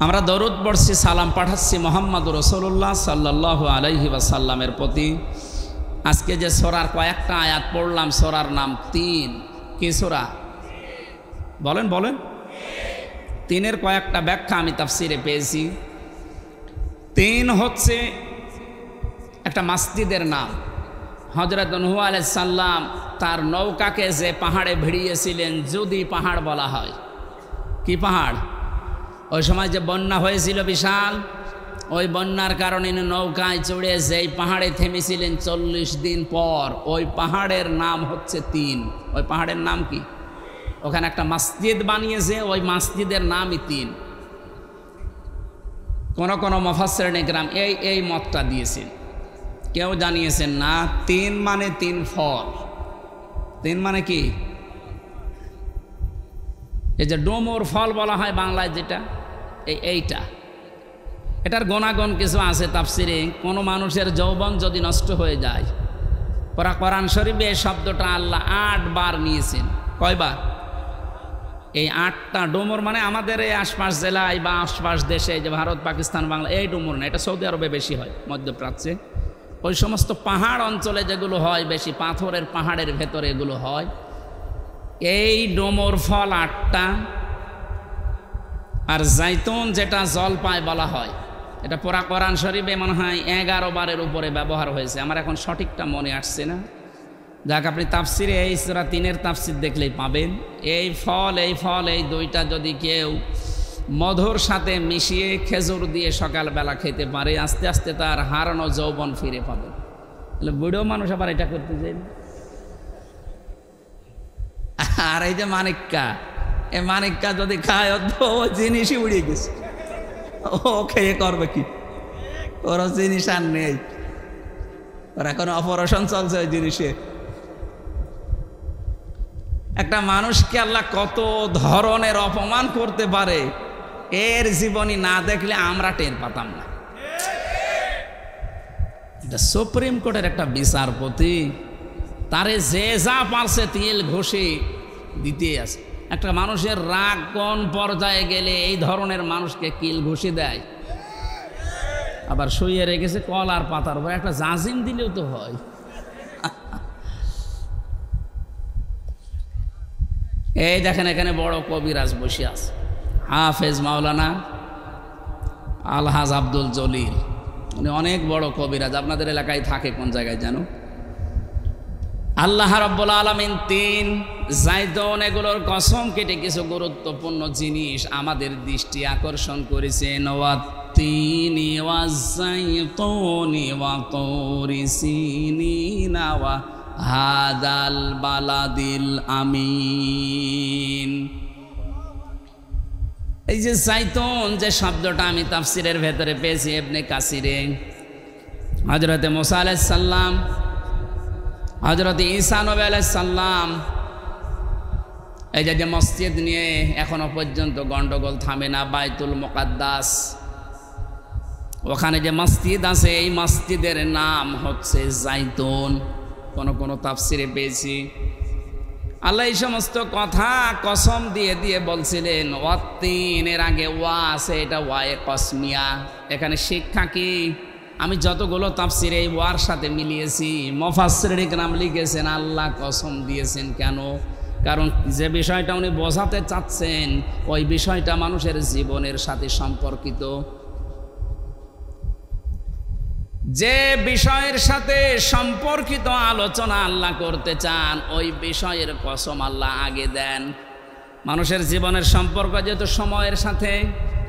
আমরা দরুদ পড়ছি, সালাম পাঠাচ্ছি মুহাম্মদুর রাসূলুল্লাহ সাল্লাল্লাহু আলাইহি ওয়াসাল্লামের প্রতি। আজকে যে সূরার কয়েকটা আয়াত পড়লাম, সূরার নাম 3। কি সূরা? বলেন বলেন। 3-এর কয়েকটা ব্যাখ্যা আমি তাফসিরে পেয়েছি। 3 হচ্ছে একটা মসজিদের নাম। হযরত নূহ আলাইহিস সালাম তার নৌকাকে যে পাহাড়ে ভিড়িয়েছিলেন, যদি পাহাড় বলা হয়। কি পাহাড়? ওই সময় যে বন্যা হয়েছিল বিশাল, ওই বন্যার কারণে নৌকায় চড়ে যেই পাহাড়ে থেমেছিলেন 40 দিন পর, ওই পাহাড়ের নাম হচ্ছে 3। ওই পাহাড়ের নাম কি? ওখানে একটা মসজিদ বানিয়েছে, ওই মসজিদের নামই 3। কোন মুফাসসিরিন ইকরাম এই মতটা দিয়েছেন। কেউ জানিয়েছেন না 3 মানে 3 ফল। 3 মানে কি? এই যে ডোমর ফল বলা হয় বাংলায় যেটা, এইটা, এটার গুণাগুণ কিছু আছে তাফসিরে। কোনো মানুষের যৌবন যদি নষ্ট হয়ে যায়, কোরআন শরীফে এই শব্দটা আল্লাহ 8 বার নিয়েছেন। কয়বার? এই 8টা ডুমুর মানে আমাদের এই আশপাশ জেলায় বা আশপাশ দেশে যে ভারত পাকিস্তান বাংলা এই ডুমুর না, এটা সৌদি আরবে বেশি হয়, মধ্যপ্রাচ্যে ওই সমস্ত পাহাড় অঞ্চলে যেগুলো হয় বেশি, পাথরের পাহাড়ের ভেতরে এগুলো হয়। এই ডুমুর ফল 8টা, আর জাইতুন যেটা জলপাই বলা হয়, এটা পুরা কোরআন শরীফে মনে হয় 11 বারের উপরে ব্যবহার হয়েছে, আমার এখন সঠিকটা মনে আসছে না। যাক, আপনি তাফসিরে এই সূরা 3-এর তাফসির দেখলেই পাবেন। এই ফল এই দুইটা যদি কেউ মধুর সাথে মিশিয়ে খেজুর দিয়ে সকালবেলা খেতে পারে, আস্তে আস্তে তার হারানো যৌবন ফিরে পাবে। তাহলে বুড়ো মানুষ আবার এটা করতে চাই না। আর এই যে মানিক্কা, এই মানিক্কা যদি খায় ও জিনিসই উড়িয়ে গেছে, ও খেয়ে করবে কি, ওর জিনিস আর নেই, ওর এখন অপারেশন চলছে ওই জিনিসে। একটা মানুষকে আল্লাহ কত ধরনের অপমান করতে পারে, এর জীবনী না দেখলে আমরা টের পাতাম না। এটা সুপ্রিম কোর্টের একটা বিচারপতি, তারে যে যা পারছে তেল ঘষে দিতে আছে। একটা মানুষের রাগ কোন পর্যায়ে গেলে এই ধরনের মানুষকে কিল ঘষে দেয়, আবার শুয়ে রেখেছে কলার পাতার উপর, একটা জাজিম দিলেও তো হয়। এই দেখেন এখানে বড় কবিরাজ বসে আছে, হাফেজ মাওলানা আলহাজ আব্দুল জলিল, উনি অনেক বড় কবিরাজ, আপনাদের এলাকায় থাকে কোন জায়গায় জানো? আল্লাহ রাব্বুল আলামিন 3 জাইতুন এগুলোর কসম কেটে কিছু গুরুত্বপূর্ণ জিনিস আমাদের দৃষ্টি আকর্ষণ করেছেন। ওয়াত্তিনি ওয়াজ-জাইতুনি ওয়া তুরি সিনিনা ওয়া হাদাল বালাদিল আমিন। এই যে জাইতুন যে শব্দটা আমি তাফসিরের ভেতরে পেয়েছি ইবনে কাসিরে, হযরতে মুসা আলাইহিস সালাম, হযরতে ঈসা নবী আলাইহিস সালাম, এই যে মসজিদ নিয়ে এখনো পর্যন্ত গন্ডগোল থামে না, বাইতুল মুকাদ্দাস, ওখানে যে মসজিদ আছে এই মসজিদের নাম হচ্ছে জাইতুন। কোন তাফসিরে পেয়েছি আল্লাহ এই সমস্ত কথা কসম দিয়ে দিয়ে বলছিলেন। ওয়াত্তিন এর আগে ওয়া আছে, এটা ওয়ায়ে কসমিয়া। এখানে শিক্ষা কি? আমি যতগুলো তাফসিরে এই ওয়ার সাথে মিলিয়েছি, মুফাসসিরিন নাম লিখেছেন আল্লাহ কসম দিয়েছেন কেন? কারণ যে বিষয়টা উনি বোঝাতে চাচ্ছেন ওই বিষয়টা মানুষের জীবনের সাথে সম্পর্কিত। যে বিষয়ের সাথে সম্পর্কিত আলোচনা আল্লাহ করতে চান ওই বিষয়ের কসম আল্লাহ আগে দেন। মানুষের জীবনের সম্পর্ক যেহেতু সময়ের সাথে,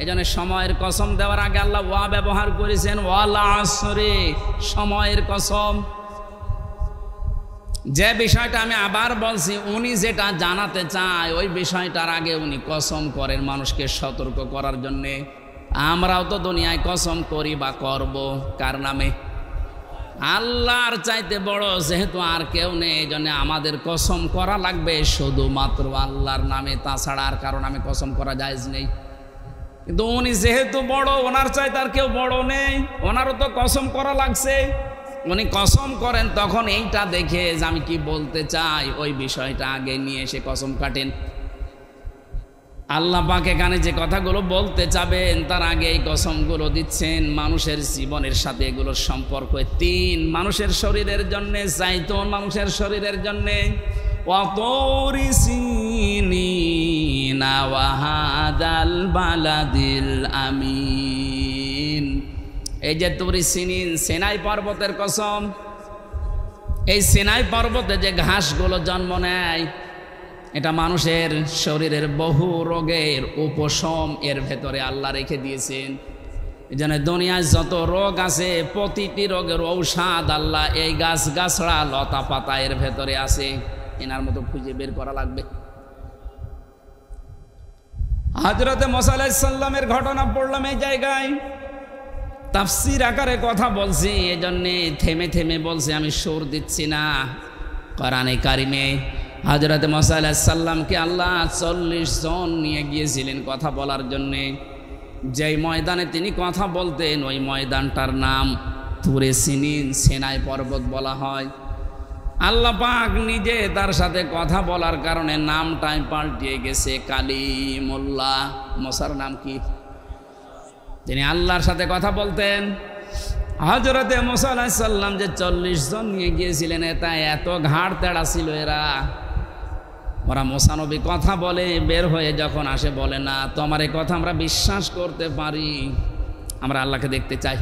এজন্য সময়ের কসম দেওয়ার আগে আল্লাহ ওয়া ব্যবহার করেছেন, ওয়াল আসরে, সময়ের কসম। যে বিষয়টা আমি আবার বলছি, উনি যেটা জানাতে চায় ওই বিষয়টার আগে উনি কসম করেন মানুষকে সতর্ক করার জন্যে। আমরাও তো দুনিয়ায় কসম করি বা করব কার নামে? আল্লাহর চাইতে বড় যেহেতু আর কেউ নেই, এই জন্য আমাদের কসম করা লাগবে শুধুমাত্র আল্লাহর নামে, তাছাড়া আর কারো নামে কসম করা জায়েজ নেই। কিন্তু উনি যেহেতু বড়, ওনার চাইতে আর কেউ বড় নেই, ওনারও তো কসম করা লাগছে। উনি কসম করেন তখন এইটা দেখে যে আমি কি বলতে চাই ওই বিষয়টা আগে নিয়ে এসে কসম কাটেন। আল্লাহ পাক এখানে যে কথাগুলো বলতে চাবেন তার আগে এই কসমগুলো দিচ্ছেন মানুষের জীবনের সাথে এগুলোর সম্পর্ক। 3 মানুষের শরীরের জন্য জাইতুন, মানুষের শরীরের জন্য ওয়া তুরি সিনিনা ওয়া হাদাল বালাদিল আমিন। এই যে তুরি সিনিন, সিনাই পর্বতের কসম। এই সিনাই পর্বতে যে ঘাসগুলো জন্ম নেয় এটা মানুষের শরীরের বহু রোগের উপশম এর ভেতরে আল্লাহ রেখে দিয়েছেন। এই জন্য দুনিয়ায় যত রোগ আছে প্রতিটি রোগের ঔষধ আল্লাহ এই গাছ গাছড়া লতা পাতা এর ভেতরে আছে। এনার মতো খুঁজে বের করা লাগবে। হযরতে মুসা আলাইহিস সালামের ঘটনা পড়লাম এই জায়গায়, তাফসীর আকারে কথা বলছি, এজন্য থেমে থেমে বলছি, আমি সুর দিচ্ছি না। কোরআনে কারিমে হযরতে মুসা আলাইহিস সালামকে আল্লাহ 40 জন নিয়ে গিয়েছিলেন কথা বলার জন্যে। যেই ময়দানে তিনি কথা বলতেন ওই ময়দানটার নাম তুরে সিনিন, সিনাই পর্বত বলা হয়। আল্লাহ পাক নিজে তার সাথে কথা বলার কারণে নামটাই পাল্টিয়ে গেছে কালিমুল্লাহ। মুসার নাম কি? তিনি আল্লাহর সাথে কথা বলতেন। হযরতে মুসা আলাইহিস সালাম যে 40 জন নিয়ে গিয়েছিলেন, এটা এত ঘাড় তেড়া ছিল ওরা মুসা নবী কথা বলে বের হয়ে যখন আসে বলে না তোমার এই কথা আমরা বিশ্বাস করতে পারি, আমরা আল্লাহকে দেখতে চাই।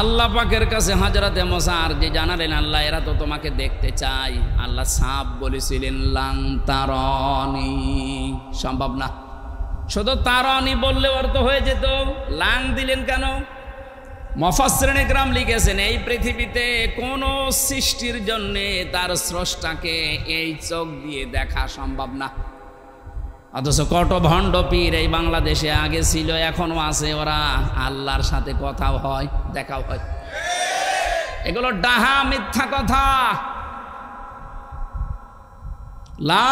আল্লাহ পাকের কাছে হযরতে মুসা আর যে জানালেন আল্লাহ এরা তো তোমাকে দেখতে চাই। আল্লাহ সাফ বলেছিলেন লাং তারানি, সম্ভব না। শুধু তারানি বললে অর্থ হয়ে যেত, লাং দিলেন কেন? মুফাসসিরিন ইকরাম লিখেছেন এই পৃথিবীতে কোন সৃষ্টির জন্য তার স্রষ্টাকে এই চোখ দিয়ে দেখা সম্ভব না। অথচ কত ভণ্ড পীর এই বাংলাদেশে আগে ছিল, এখনো আছে, ওরা আল্লাহর সাথে কথাও হয়, দেখাও হয়। এগুলো ডাহা মিথ্যা কথা। লা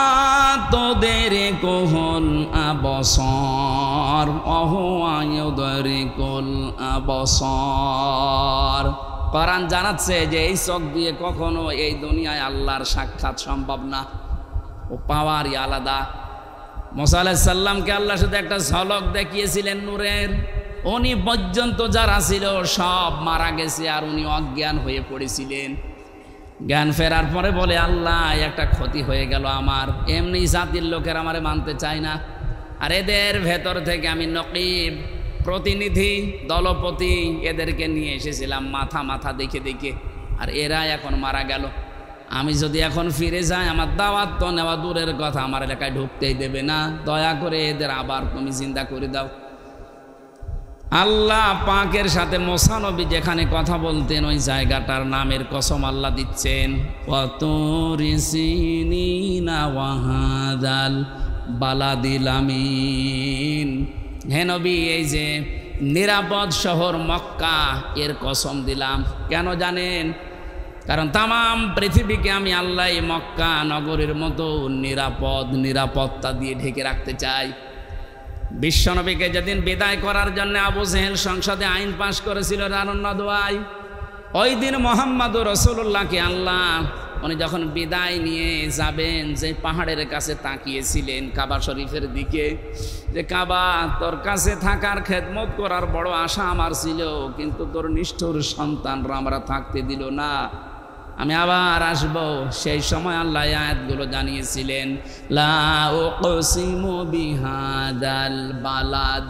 তুদরিকুল আবসার ওয়া হুয়া ইউদরিকুল আবসার। কোরআন জানাচ্ছে যে এই চোখ দিয়ে কখনো এই দুনিয়ায় আল্লাহর সাক্ষাৎ সম্ভব না, ও পাওয়ারই আলাদা। মুসা আলাইহিস সালামকে আল্লাহ শুধু একটা ঝলক দেখিয়েছিলেন নূরের, উনি পর্যন্ত যারা ছিল সব মারা গেছে আর উনি অজ্ঞান হয়ে পড়েছিলেন। জ্ঞান ফেরার পরে বলে আল্লাহ একটা ক্ষতি হয়ে গেল আমার, এমনি জাতির লোকের আমারে মানতে চায় না, আর এদের ভেতর থেকে আমি নকিব প্রতিনিধি দলপতি এদেরকে নিয়ে এসেছিলাম মাথা মাথা দেখে দেখে, আর এরা এখন মারা গেল। আমি যদি এখন ফিরে যাই আমার দাওয়াত তো নেওয়া দূরের কথা, আমার এলাকায় ঢুকতেই দেবে না, দয়া করে এদের আবার তুমি জিন্দা করে দাও। আল্লাহ পাকের সাথে মুসা নবী যেখানে কথা বলতেন ওই জায়গাটার নামের কসম আল্লাহ দিচ্ছেন, ওয়াতুরি সিনিনা ওয়া হাযাল বালাদিল আমিন। হে নবী এই যে নিরাপদ শহর মক্কা এর কসম দিলাম। কেন জানেন? কারণ তামাম পৃথিবীকে আমি আল্লাহ মক্কা নগরীর মতো নিরাপত্তা দিয়ে ঢেকে রাখতে চাই। বিশ্বনবীকে যেদিন বিদায় করার জন্য আবু জেহেল সংসদে আইন পাশ করেছিল রানুন্না দোয়ায়, ওই দিন মুহাম্মদুর রাসূলুল্লাহকে আল্লাহ উনি যখন বিদায় নিয়ে যাবেন যে পাহাড়ের কাছে তাকিয়েছিলেন কাবা শরীফের দিকে, যে কাবা তোর কাছে থাকার খেদমত করার বড় আশা আমার ছিল, কিন্তু তোর নিষ্ঠুর সন্তানরা আমরা থাকতে দিল না, আমি আবার আসব। সেই সময় আল্লাহ আয়াতগুলো জানিয়েছিলেন, লা উকসিমু বিহাদাল বালাদ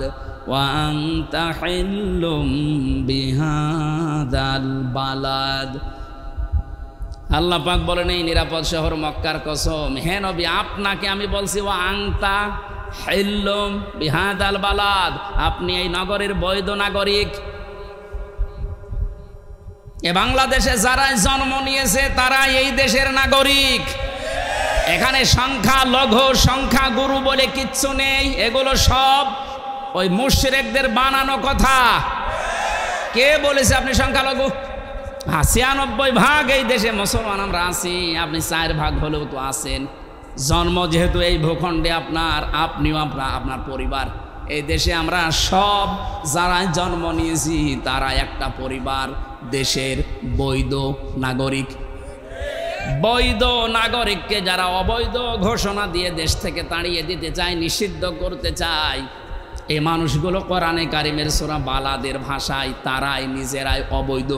ওয়া আনতা হিল্লুম বিহাদাল বালাদ। আল্লাহ পাক বলেন এই নিরাপদ শহর মক্কার কসম, হে নবী আপনাকে আমি বলছি ওয়া আনতা হিল্লুম বিহাদাল বালাদ, আপনি এই নগরের বৈধ নাগরিক। এ বাংলাদেশে যারা জন্ম নিয়েছে তারা এই দেশের নাগরিক। এখানে সংখ্যা লঘু সংখ্যা গুরু বলে কিচ্ছু নেই, এগুলো সব ওই মুশরিকদের বানানো কথা। কে বলেছে আপনি সংখ্যালঘু? 96% এই দেশে মুসলমান আমরা আছি, আপনি 4 হলেও তো আছেন। জন্ম যেহেতু এই ভূখণ্ডে আপনার, আপনিও আপনার পরিবার, এই দেশে আমরা সব যারা জন্ম নিয়েছি তারা একটা পরিবার, দেশের বৈধ নাগরিক। বৈধ নাগরিককে যারা অবৈধ ঘোষণা দিয়ে দেশ থেকে তাড়িয়ে দিতে চায়, নিষিদ্ধ করতে চায়, এই মানুষগুলো কোরআনে কারিমের সূরা বালাদের ভাষায় তারাই নিজেরাই অবৈধ।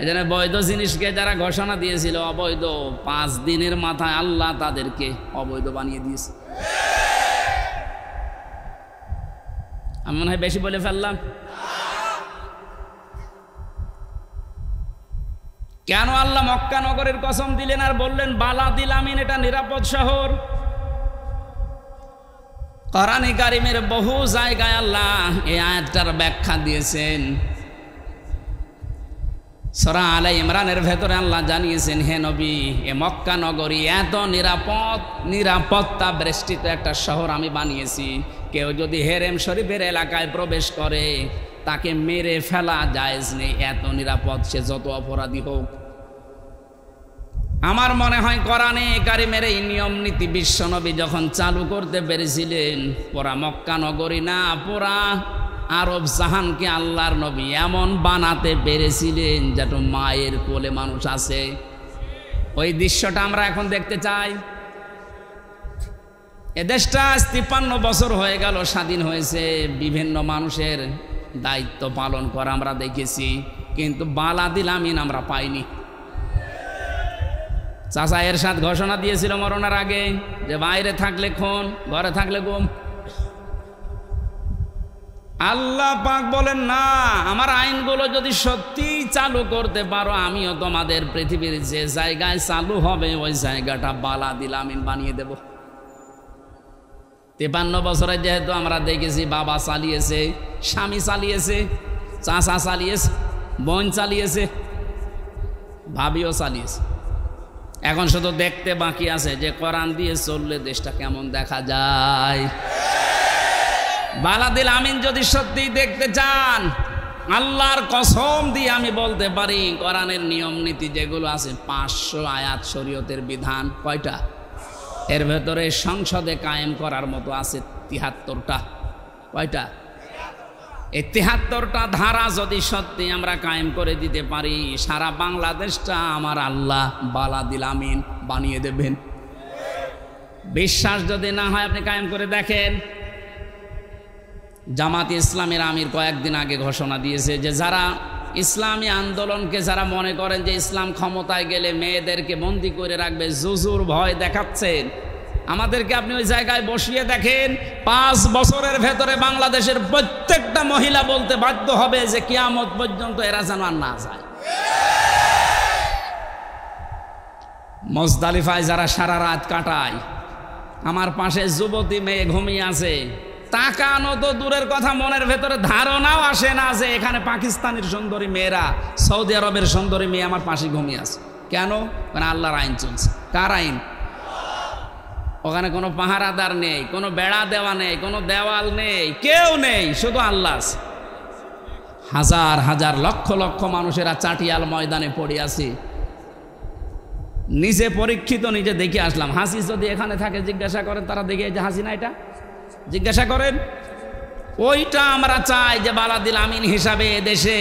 এজন্য বৈধ জিনিসকে যারা ঘোষণা দিয়েছিল অবৈধ, 5 দিনের মাথায় আল্লাহ তাদেরকে অবৈধ বানিয়ে দিয়েছে। আমি মনে হয় বেশি বলে ফেললাম। কেন আল্লাহ মক্কা নগরের কসম দিলেন আর বললেন বালাদিল আমিন, এটা নিরাপদ শহর? কোরআনে কারিমের বহু জায়গায় আল্লাহ এই আয়াতটার ব্যাখ্যা দিয়েছেন। সূরা আলে ইমরানের ভেতরে আল্লাহ জানিয়েছেন, হে নবী এ মক্কা নগরী এত নিরাপত্তা বেষ্টিত একটা শহর আমি বানিয়েছি, কেউ যদি হেরেম শরীফের এলাকায় প্রবেশ করে তাকে মেরে ফেলা জায়েজ নেই, এত নিরাপদ, সে যত অপরাধী হোক। আমার মনে হয় কোরআনে কারিমের এই নিয়ম নীতি বিশ্বনবী যখন চালু করতে পেরেছিলেন, পুরা মক্কা নগরী না পুরা আরব জাহানকে আল্লাহর নবী এমন বানাতে পেরেছিলেন যেন মায়ের কোলে মানুষ আছে। ওই দৃশ্যটা আমরা এখন দেখতে চাই। এ দেশটা 53 বছর হয়ে গেল স্বাধীন হয়েছে, বিভিন্ন মানুষের দায়িত্ব পালন করা আমরা দেখেছি, কিন্তু বালাদিল আমিন আমরা পাইনি। চাচা এরশাদ ঘোষণা দিয়েছিল মরণের আগে যে বাইরে থাকলে খুন, ঘরে থাকলে গুম। আল্লাহ পাক বলেন না, আমার আইনগুলো যদি সত্যি চালু করতে পারো আমিও তোমাদের পৃথিবীর যে জায়গায় চালু হবে ওই জায়গাটা বালাদিল আমিন বানিয়ে দেব। 53 বছরে যেহেতু আমরা দেখেছি বাবা চালিয়েছে, স্বামী চালিয়েছে, চাচা চালিয়েছে, বোন চালিয়েছে, ভাবিও চালিয়েছে। এখন শুধু দেখতে বাকি আছে যে কোরআন দিয়ে চললে দেশটা কেমন দেখা যায়। বালাদিল আমিন যদি সত্যি দেখতে চান, আল্লাহর কসম দিয়ে আমি বলতে পারি কোরআনের নিয়ম নীতি যেগুলো আছে 500 আয়াত শরীয়তের বিধান, কয়টা? এর ভেতরে সংসদে কায়েম করার মতো আছে 73টা। কয়টা? এই 73টা ধারা যদি সত্যি আমরা কায়েম করে দিতে পারি, সারা বাংলাদেশটা আমার আল্লাহ বালাদিল আমিন বানিয়ে দেবেন। বিশ্বাস যদি না হয় আপনি কায়েম করে দেখেন। জামাত ইসলামের আমির কয়েকদিন আগে ঘোষণা দিয়েছে যে যারা ইসলামী আন্দোলনকে যারা মনে করেন যে ইসলাম ক্ষমতায় গেলে মেয়েদেরকে বন্দি করে রাখবে, জুজুর ভয় দেখাচ্ছেন, আমাদেরকে আপনি ওই জায়গায় বসিয়ে দেখেন। 5 বছরের ভেতরে বাংলাদেশের প্রত্যেকটা মহিলা বলতে বাধ্য হবে যে কিয়ামত পর্যন্ত এরা যেন আর না যায়। মুজদালিফায় যারা সারা রাত কাটায়, আমার পাশে যুবতী মেয়ে ঘুমিয়ে আছে, তাকানো তো দূরের কথা, মনের ভেতরে ধারণাও আসে না যে এখানে পাকিস্তানের সুন্দরী মেয়েরা, সৌদি আরবের সুন্দরী মেয়ে আমার পাশে ঘুমিয়ে আছে। কেন? কারণ আল্লাহর আইন চলছে। কার আইন? ওখানে কোনো পাহারাদার নেই, কোনো বেড়া দেওয়া নেই, কোনো দেওয়াল নেই, কেউ নেই, শুধু আল্লাহ আছে। হাজার হাজার লক্ষ লক্ষ মানুষেরা চাটিয়াল ময়দানে পড়ে আছে। নিজে পরীক্ষিত, নিজে দেখে আসলাম। হাসি যদি এখানে থাকে জিজ্ঞাসা করেন, তারা দেখে যে হাসি না, এটা জিজ্ঞাসা করেন। ওইটা আমরা চাই যে বালাদিল আমিন হিসাবে দেশে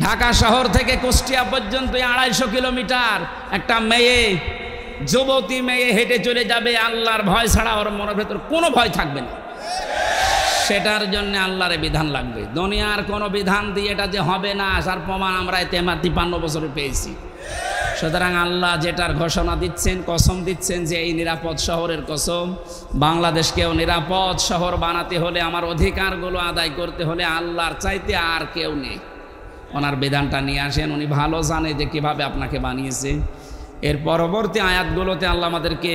ঢাকা শহর থেকে কুষ্টিয়া পর্যন্ত 250 কিলোমিটার একটা মেয়ে, যুবতী মেয়ে হেঁটে চলে যাবে, আল্লাহর ভয় ছাড়া ওর মনের ভেতর কোনো ভয় থাকবে না। সেটার জন্য আল্লাহর বিধান লাগবে। দুনিয়ার কোনো বিধান দিয়ে এটা যে হবে না, তার প্রমাণ আমরা 53 বছরে পেয়েছি। সুতরাং আল্লাহ যেটার ঘোষণা দিচ্ছেন, কসম দিচ্ছেন যে এই নিরাপদ শহরের কসম, বাংলাদেশকেও নিরাপদ শহর বানাতে হলে, আমার অধিকারগুলো আদায় করতে হলে আল্লাহর চাইতে আর কেউ নেই। ওনার বিধানটা নিয়ে আসেন, উনি ভালো জানে যে কিভাবে আপনাকে বানিয়েছে। এর পরবর্তী আয়াতগুলোতে আল্লাহ আমাদেরকে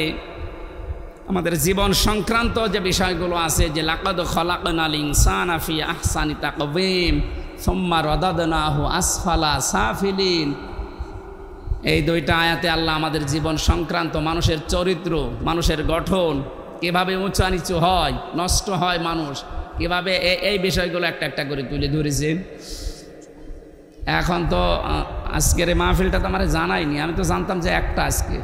আমাদের জীবন সংক্রান্ত যে বিষয়গুলো আছে, যে লাকাদ খলাকনাল ইনসানা ফি আহসানি তাকওয়িম সুম্মা রাদাদনাহু আসফালা সাফিলিন, এই 2টা আয়াতে আল্লাহ আমাদের জীবন সংক্রান্ত মানুষের চরিত্র, মানুষের গঠন, কিভাবে উঁচা নিচু হয়, নষ্ট হয় মানুষ, কিভাবে এই বিষয়গুলো একটা একটা করে তুলে ধরেছেন। এখন তো আজকের এই মাহফিলটা তো আমার জানাইনি, আমি তো জানতাম যে একটা আজকে।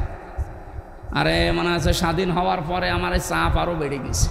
আরে মনে আছে স্বাধীন হওয়ার পরে আমার চাপ আরও বেড়ে গেছে।